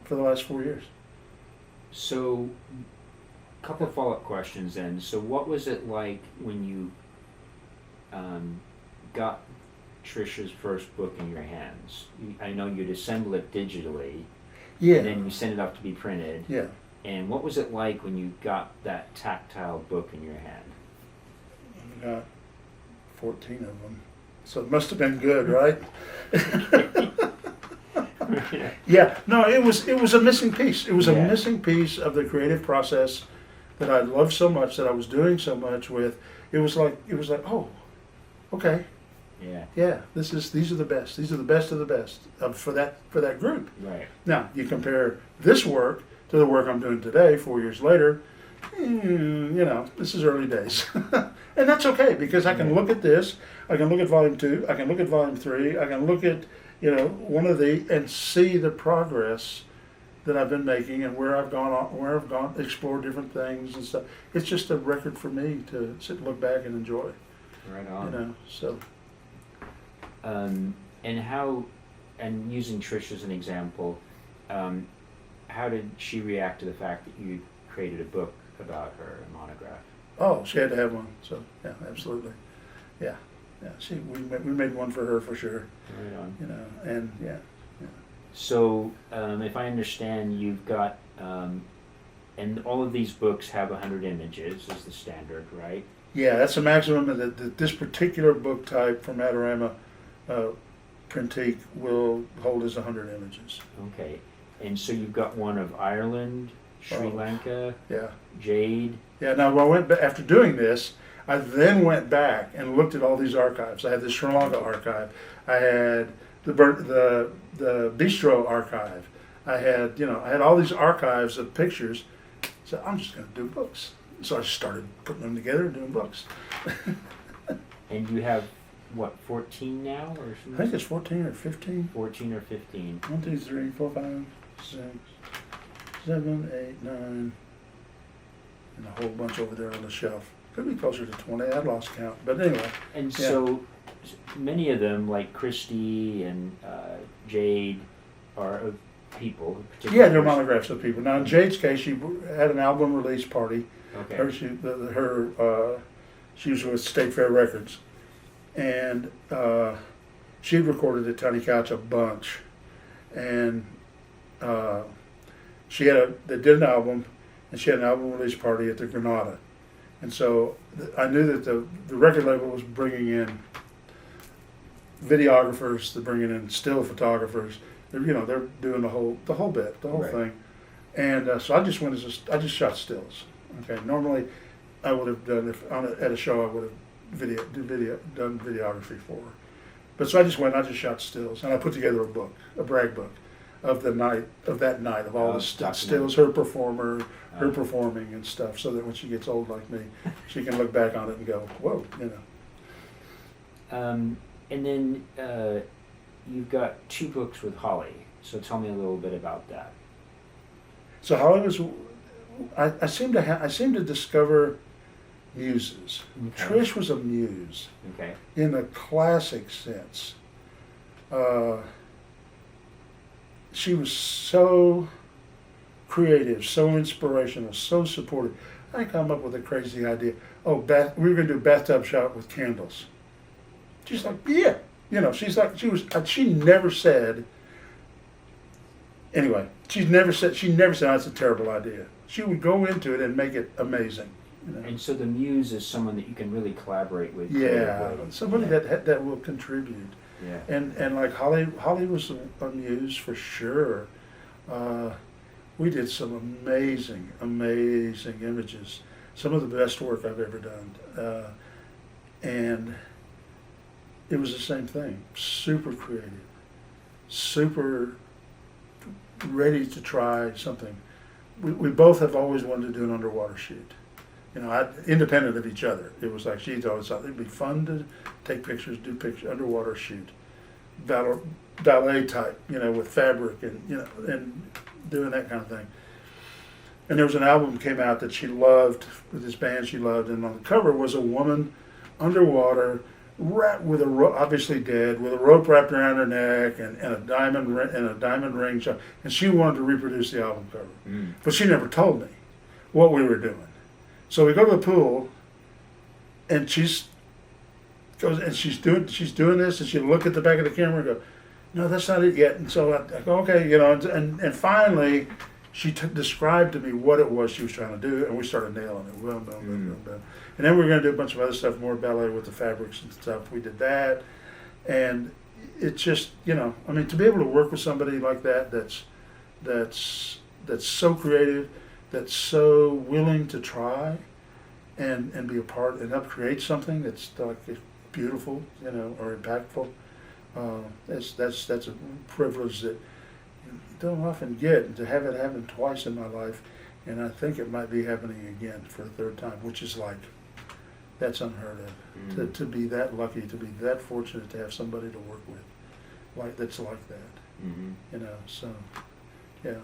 for the last 4 years. So, a couple of follow-up questions then. So what was it like when you got Trisha's first book in your hands? I know you'd assemble it digitally, Yeah. and then you send it off to be printed. Yeah. And what was it like when you got that tactile book in your hand? I got 14 of them. So it must have been good, right? Yeah. No, it was a missing piece. It was a missing piece of the creative process that I loved so much, that I was doing so much with. It was like, oh, okay. Yeah. Yeah. These are the best. These are the best of the best for that group. Right. Now you compare this work to the work I'm doing today, 4 years later. This is early days. And that's okay, because I can look at this, I can look at volume 2, I can look at volume 3, I can look at, one of and see the progress that I've been making and where I've gone, explored different things and stuff. It's just a record for me to sit and look back and enjoy. Right on. So. And using Trish as an example, how did she react to the fact that you created a book about her, a monograph? Oh, she had to have one. So yeah, absolutely. Yeah. We made one for her for sure. Right on. And yeah. So if I understand, you've got, and all of these books have 100 images is the standard, right? Yeah, that's the maximum that this particular book type from Adorama Printique will hold is 100 images. Okay. And so you've got one of Ireland, Sri Lanka, Yeah. Jade. Yeah. Now, after doing this, I then went back and looked at all these archives. I had the Sri Lanka archive. I had the Bistro archive. I had all these archives of pictures. So I'm just going to do books. So I started putting them together and doing books. And you have, what, 14 now? Or I think it's 14 or 15. 14 or 15. 1, 2, 3, 4, 5, 6, 7, 8, 9, and a whole bunch over there on the shelf. Could be closer to 20. I lost count. But anyway. And so many of them, like Christy and Jade, are of people. Yeah, they're monographs of people. Now, in Jade's case, she had an album release party. Okay. She was with State Fair Records. And she'd recorded at Tiny Couch a bunch, and they did an album, and she had an album release party at the Granada, and so I knew that the record label was bringing in videographers, they're bringing in still photographers. They're doing the whole bit, the whole Right. thing, and so I just shot stills. Okay, normally I would have done at a show I would have done videography for, but so I just shot stills, and I put together a brag book of that night of all the stills, her performing and stuff, so that when she gets old like me, she can look back on it and go, whoa, And then you've got 2 books with Holly. So tell me a little bit about that. So Holly was, I seem to discover muses. Okay. Trish was a muse Okay. in the classic sense. She was so creative, so inspirational, so supportive. I come up with a crazy idea. Oh, we were going to do a bathtub shot with candles. She's like, yeah. She never said, anyway, she never said, that's a terrible idea. She would go into it and make it amazing. And so the muse is someone that you can really collaborate with. Yeah, creatively. somebody Yeah. that will contribute. Yeah. And like Holly was a muse for sure. We did some amazing images. Some of the best work I've ever done. And it was the same thing. Super creative. Super ready to try something. We both have always wanted to do an underwater shoot. Independent of each other. It was like she'd always thought it'd be fun to take pictures, do underwater shoot, ballet type, with fabric and doing that kind of thing. And there was an album came out that she loved with this band she loved, and on the cover was a woman underwater, wrapped with obviously dead, with a rope wrapped around her neck and a diamond ring, and she wanted to reproduce the album cover, but she never told me what we were doing. So we go to the pool, and she's doing this, and she look at the back of the camera and go, no, that's not it yet. And so I go, okay, and finally she described to me what it was she was trying to do, and we started nailing it. Well, and then we were going to do a bunch of other stuff, more ballet with the fabrics and stuff. We did that, and it just, to be able to work with somebody like that, that's so creative, that's so willing to try and be a part and help create something that's like beautiful, or impactful. That's a privilege that you don't often get, and to have it happen twice in my life, and I think it might be happening again for a third time, which is like, that's unheard of. To be that lucky, to be that fortunate to have somebody to work with, that's like that. So, yeah.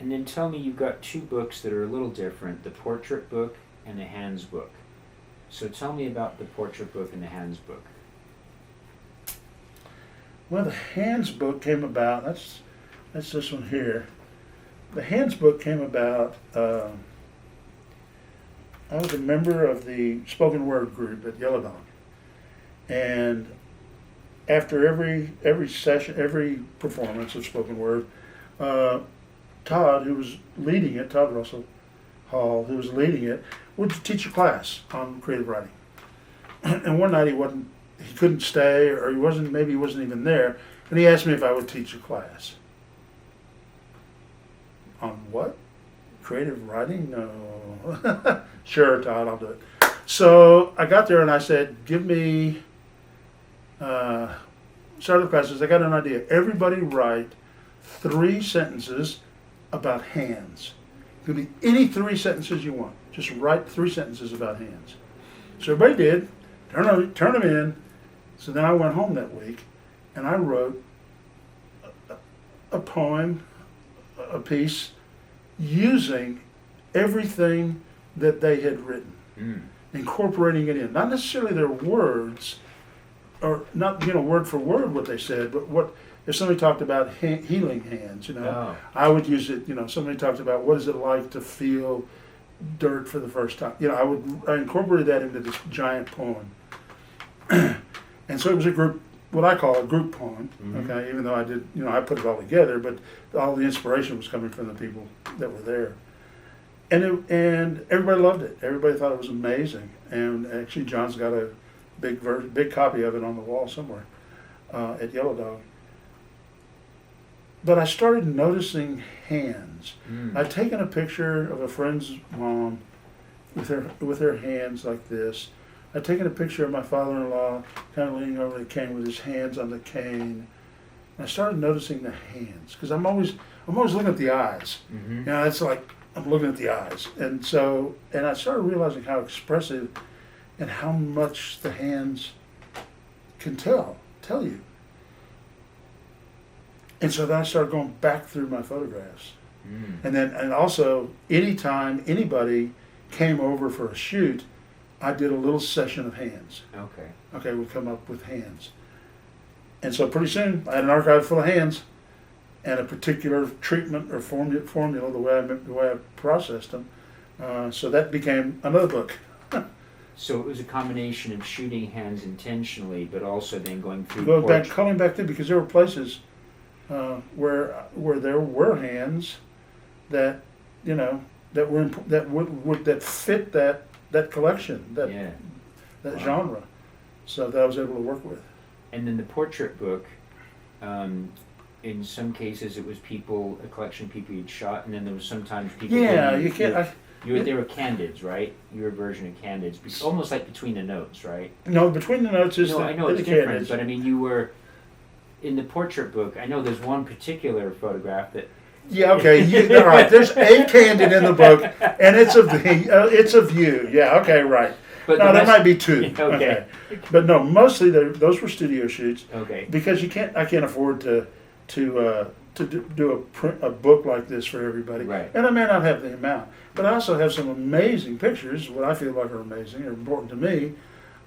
And then tell me, you've got 2 books that are a little different, the portrait book and the hands book. So tell me about the portrait book and the hands book. Well, the hands book came about, that's this one here. The hands book came about, I was a member of the spoken word group at Yellow Dog. And after every session, every performance of spoken word, Todd, who was leading it, Todd Russell Hall, who was leading it, would teach a class on creative writing. And one night he couldn't stay, or maybe he wasn't even there, and he asked me if I would teach a class. On what? Creative writing? No. Sure, Todd, I'll do it. So I got there and I said, give me, started the classes, I got an idea. Everybody write 3 sentences about hands. It could be any 3 sentences you want. Just write 3 sentences about hands. So everybody did. Turn them in. So then I went home that week and I wrote a poem, a piece, using everything that they had written, incorporating it in. Not necessarily their words, or not word for word what they said, but what if somebody talked about healing hands, I would use it. Somebody talked about what is it like to feel dirt for the first time. I incorporated that into this giant poem. And so it was a group what I call a group poem. Mhm. Okay, even though I did, I put it all together, but all the inspiration was coming from the people that were there, and everybody loved it. Everybody thought it was amazing, and actually, John's got a big copy of it on the wall somewhere at Yellow Dog. But I started noticing hands. Mm. I'd taken a picture of a friend's mom with her hands like this. I'd taken a picture of my father-in-law kind of leaning over the cane with his hands on the cane. And I started noticing the hands because I'm always looking at the eyes. Mhm. It's like I'm looking at the eyes, and I started realizing how expressive and how much the hands can tell you. And so then I started going back through my photographs. Mm. And also, anytime anybody came over for a shoot, I did a little session of hands. Okay. Okay, we'd come up with hands. And so pretty soon, I had an archive full of hands and a particular treatment or formula the way I processed them. So that became another book. So it was a combination of shooting hands intentionally, but also then going through Calling back through, because there were places where there were hands that that fit that collection, Yeah. that Wow. genre, so that I was able to work with. And then the portrait book, in some cases it was a collection of people you'd shot, and then there was sometimes people. Yeah, you can't. They were candids, right? Your version of candids, almost like between the notes, right? No, between the notes is I know the it's different, candidates. but I mean, you were in the portrait book. I know there's one particular photograph that. Yeah, okay. All right. There's a candid in the book, and it's a view. Yeah, okay, right. But No, there might be two. Okay. But no, mostly those were studio shoots Okay. because I can't afford to do a book like this for everybody. Right. And I may not have the amount, but I also have some amazing pictures, what I feel like are amazing or important to me,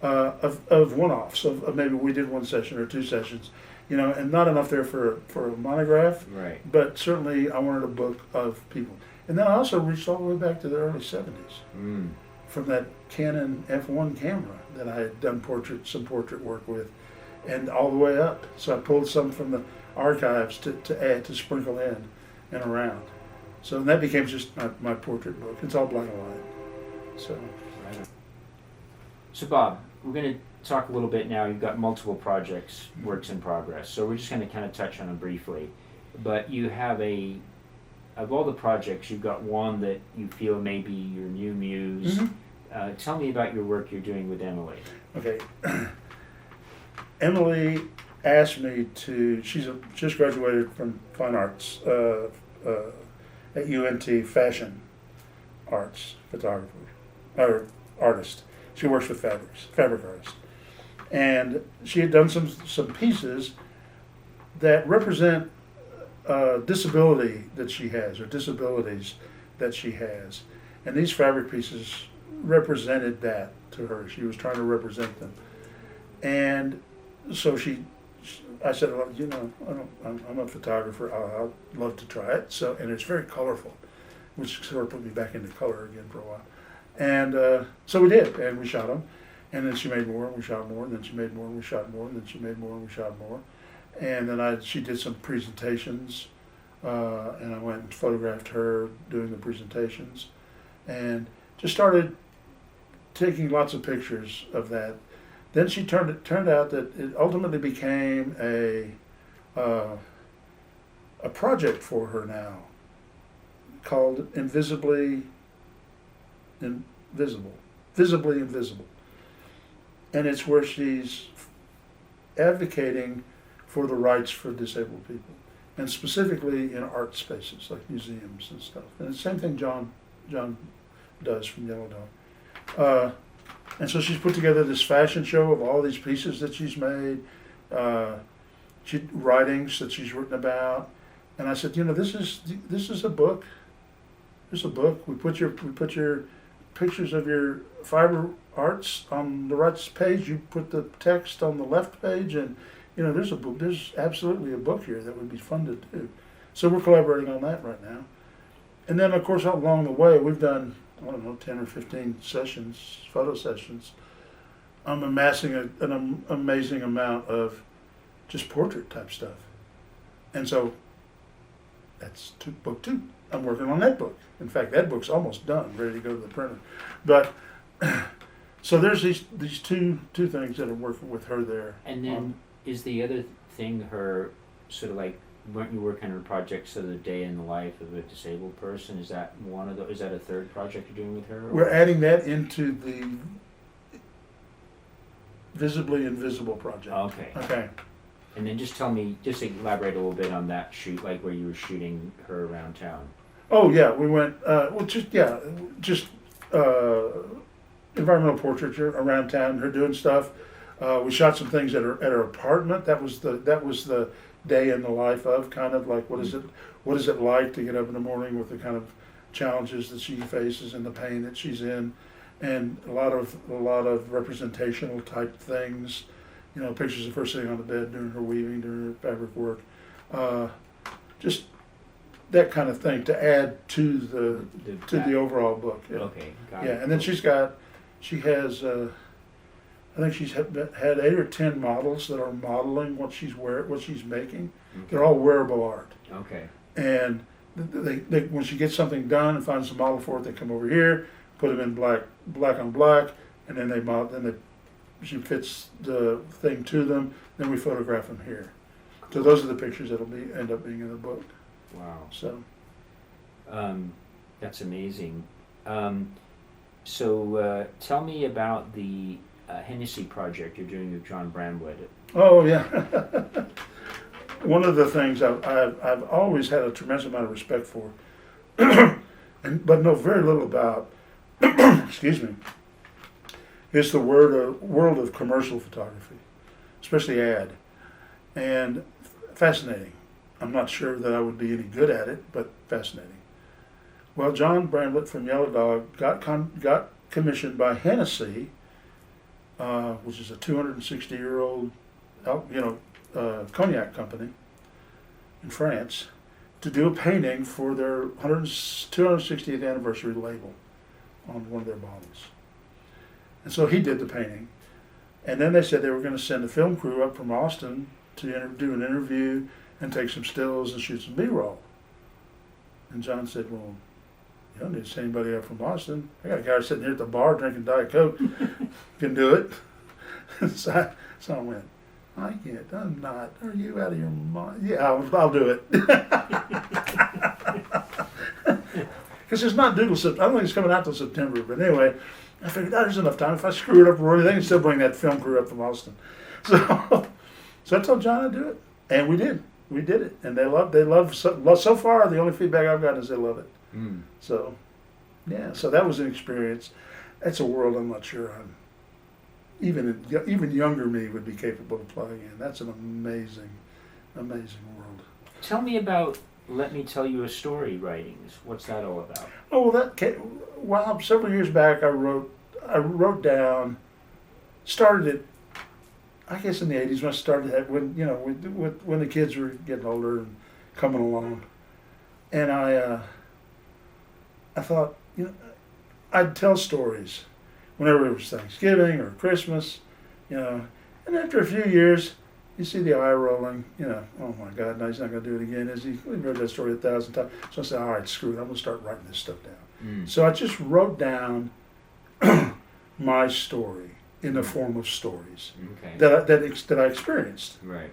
of one-offs. Of maybe we did one session or two sessions, and not enough there for a monograph. Right. But certainly I wanted a book of people. And then I also reached all the way back to the early 70s Mm. from that Canon F1 camera that I had done some portrait work with, and all the way up. So I pulled some from the archives to sprinkle in and around. So that became just my portrait book. It's all black and white. So. Right. So Bob, we're going to talk a little bit now. You've got multiple projects, works in progress. So we're just going to kind of touch on them briefly. But you have of all the projects, you've got one that you feel may be your new muse. Mm-hmm. Tell me about your work you're doing with Emily. Okay. Emily asked me she's just graduated from fine arts at UNT, fashion arts photographer, or artist. She works with fabric artists. And she had done some pieces that represent disability that she has, or disabilities that she has. And these fabric pieces represented that to her. She was trying to represent them. And so I said, well, I'm a photographer. I'd love to try it. So, and it's very colorful, which sort of put me back into color again for a while. And so we did, and we shot them. And then she made more, and we shot more. And then she made more, and we shot more. And then she made more, and we shot more. And then she did some presentations, and I went and photographed her doing the presentations, and just started taking lots of pictures of that. Then she turned out that it ultimately became a project for her now called Visibly Invisible, and it's where she's advocating for the rights for disabled people, and specifically in art spaces like museums and stuff. And the same thing John does from Yellow Dog. And so she's put together this fashion show of all these pieces that she's made, writings that she's written about. And I said, this is a book. There's a book. We put your pictures of your fiber arts on the right page. You put the text on the left page, and there's a book. There's absolutely a book here that would be fun to do. So we're collaborating on that right now. And then, of course, along the way, we've done, 10 or 15 sessions, photo sessions. I'm amassing an amazing amount of just portrait type stuff. And so that's book 2. I'm working on that book. In fact, that book's almost done, ready to go to the printer. But so there's these two things that I'm working with her there. And then is the other thing her sort of like, weren't you working on projects of the day in the life of a disabled person? Is that one of those? Is that a third project you're doing with her? We're adding that into the Visibly Invisible project. Okay. Okay. And then just elaborate a little bit on that shoot, like where you were shooting her around town. Oh yeah, we went. Just environmental portraiture around town. Her doing stuff. We shot some things at her apartment. That was the day in the life of kind of like what is it like to get up in the morning with the kind of challenges that she faces and the pain that she's in, and a lot of representational type things. You know, pictures of her sitting on the bed doing her weaving, doing her fabric work, just that kind of thing to add to the overall book. Yeah. Okay, got it. Yeah, and then she has, I think she's had 8 or 10 models that are modeling what she's making. Okay. They're all wearable art. Okay. And they when she gets something done and finds a model for it, they come over here, put them in black on black, and then she fits the thing to them. Then we photograph them here. So those are the pictures that'll end up being in the book. Wow. So. That's amazing. So tell me about the Hennessy project you're doing with John Bramwood. Oh yeah. One of the things I've always had a tremendous amount of respect for, but know very little about. Excuse me. Is the world of commercial photography, especially ad, and fascinating. I'm not sure that I would be any good at it, but fascinating. Well, John Bramlett from Yellow Dog got commissioned by Hennessy, which is a 260-year-old, cognac company in France, to do a painting for their 260th anniversary label on one of their bottles. And so he did the painting. And then they said they were going to send a film crew up from Austin to do an interview and take some stills and shoot some B-roll. And John said, well, you don't need to send anybody up from Austin. I got a guy sitting here at the bar drinking Diet Coke. Can do it. So I went, I can't, I'm not. Are you out of your mind? Yeah, I'll do it. Because it's not due till September. I don't think it's coming out till September. But anyway, I figured there's enough time. If I screw it up, Roy, they can still bring that film crew up from Austin. So I told John I'd do it. And we did. We did it. And they love so far, the only feedback I've gotten is they love it. Mm. So, yeah, so that was an experience. That's a world I'm not sure even younger me would be capable of playing in. That's an amazing, amazing world. Tell me about Let Me Tell You a Story writings. What's that all about? Oh, well, several years back I wrote down, started it, I guess in the 80s when I started that, when the kids were getting older and coming along. And I thought, I'd tell stories whenever it was Thanksgiving or Christmas, and after a few years, you see the eye rolling, oh my God, no, he's not going to do it again, is he? We've heard that story 1,000 times. So I said, all right, screw it, I'm going to start writing this stuff down. So I just wrote down my story in the form of stories that I experienced. Right.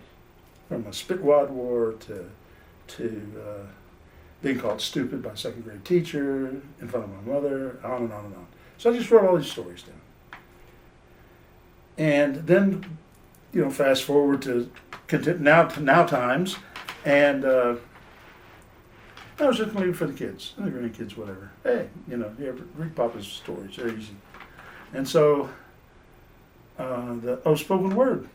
From a Spitwad War to being called stupid by a second grade teacher in front of my mother, on and on and on. So I just wrote all these stories down. And then, fast forward to now times, and I was just going to leave it for the kids, the grandkids, whatever. Hey, you ever read Papa's stories, they're easy. And so the spoken word,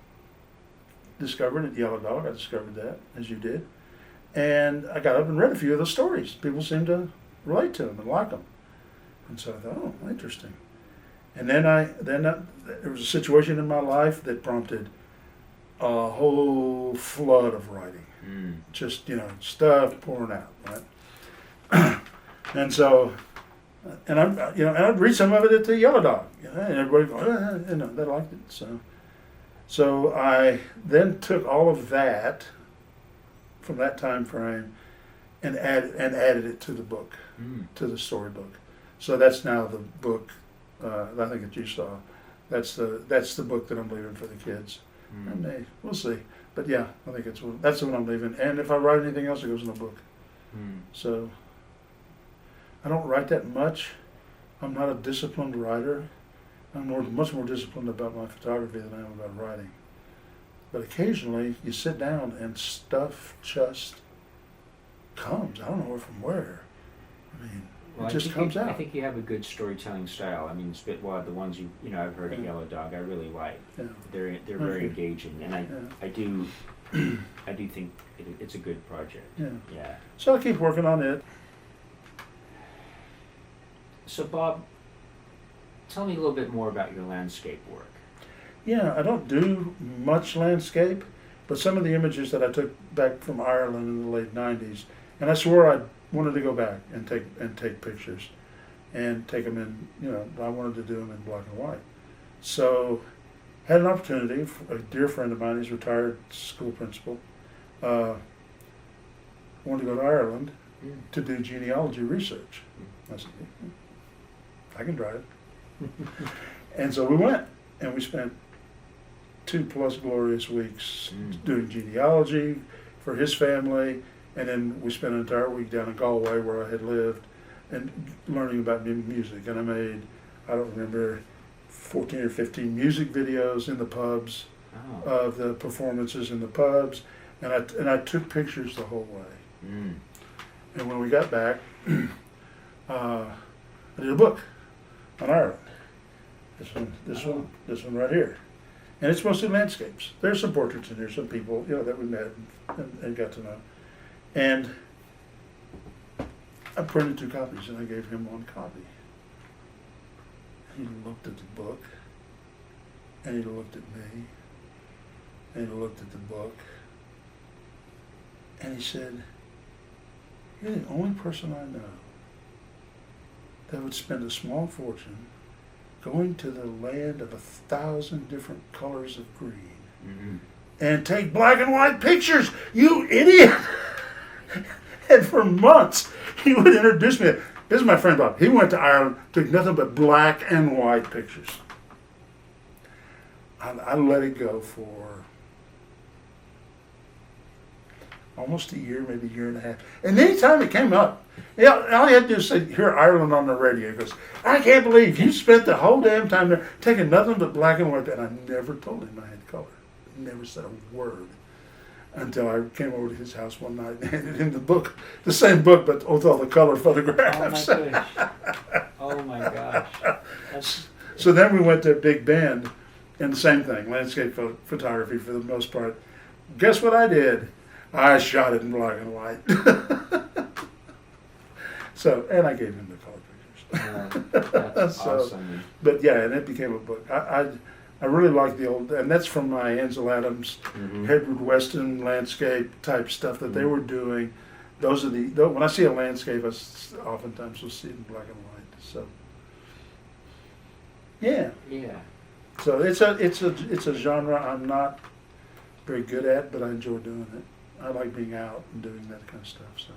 discovered at Yellow Dog, I discovered that, as you did. And I got up and read a few of those stories. People seemed to relate to them and like them. And so I thought, oh, interesting. And then there was a situation in my life that prompted a whole flood of writing. Just, stuff pouring out, right? And so, and I'd read some of it at the Yellow Dog, and everybody go, they liked it. So I then took all of that from that time frame and added it to the book, to the storybook. So that's now the book. I think that you saw. That's the book that I'm leaving for the kids. And we'll see. But yeah, I think that's the one I'm leaving. And if I write anything else, it goes in the book. So I don't write that much. I'm not a disciplined writer. I'm much more disciplined about my photography than I am about writing. But occasionally you sit down and stuff just comes. I don't know from where. I mean, Well, it just comes out. I think you have a good storytelling style. I mean, Spitwad, the ones I've heard of Yellow Dog, I really like. Yeah. They're very engaging, and I do think it's a good project. Yeah. Yeah. So I keep working on it. So Bob, tell me a little bit more about your landscape work. Yeah, I don't do much landscape, but some of the images that I took back from Ireland in the late '90s, and I swore I wanted to go back and take pictures, and take them in. I wanted to do them in black and white. So, had an opportunity. A dear friend of mine, he's a retired school principal, wanted to go to Ireland to do genealogy research. I said, I can drive. And so we went, and we spent 2+ glorious weeks doing genealogy for his family, and then we spent an entire week down in Galway where I had lived and learning about music. And I made, I don't remember, 14 or 15 music videos in the pubs of the performances in the pubs, and I took pictures the whole way. And when we got back, I did a book on Ireland. This one right here. And it's mostly landscapes. There's some portraits in there, some people, that we met and got to know. And I printed 2 copies, and I gave him 1 copy. He looked at the book, and he looked at me, and he looked at the book, and he said, "You're the only person I know that would spend a small fortune going to the land of 1,000 different colors of green and take black and white pictures, you idiot!" And for months, he would introduce me. This is my friend Bob. He went to Ireland, took nothing but black and white pictures. I let it go for almost a year, maybe a year and a half. And anytime it came up, all you had to do is say, hear Ireland on the radio. He goes, "I can't believe you spent the whole damn time there taking nothing but black and white." And I never told him I had color. Never said a word until I came over to his house one night and handed him the book, the same book, but with all the color photographs. Oh my gosh. Oh my gosh. So then we went to Big Bend, and the same thing, landscape photography for the most part. Guess what I did? I shot it in black and white. So, and I gave him the color pictures. That's awesome. But yeah, and it became a book. I really like the old, and that's from my Ansel Adams, Edward Weston landscape type stuff that they were doing. Those are when I see a landscape, I oftentimes will see it in black and white. So, yeah. Yeah. So it's a genre I'm not very good at, but I enjoy doing it. I like being out and doing that kind of stuff. So.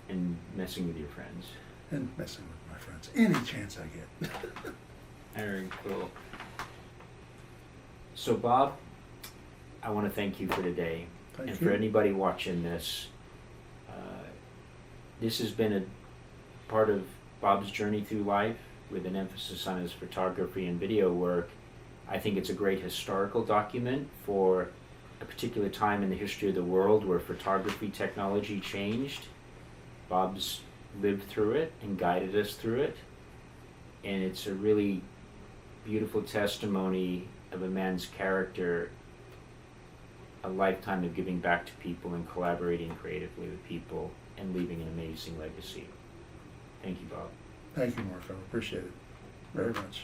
And messing with your friends. And messing with my friends any chance I get. Very cool. So Bob, I want to thank you for today. Thank and you. for anybody watching this, this has been a part of Bob's journey through life with an emphasis on his photography and video work. I think it's a great historical document for a particular time in the history of the world where photography technology changed. Bob's lived through it and guided us through it. And it's a really beautiful testimony of a man's character, a lifetime of giving back to people and collaborating creatively with people and leaving an amazing legacy. Thank you, Bob. Thank you, Mark. I appreciate it very much.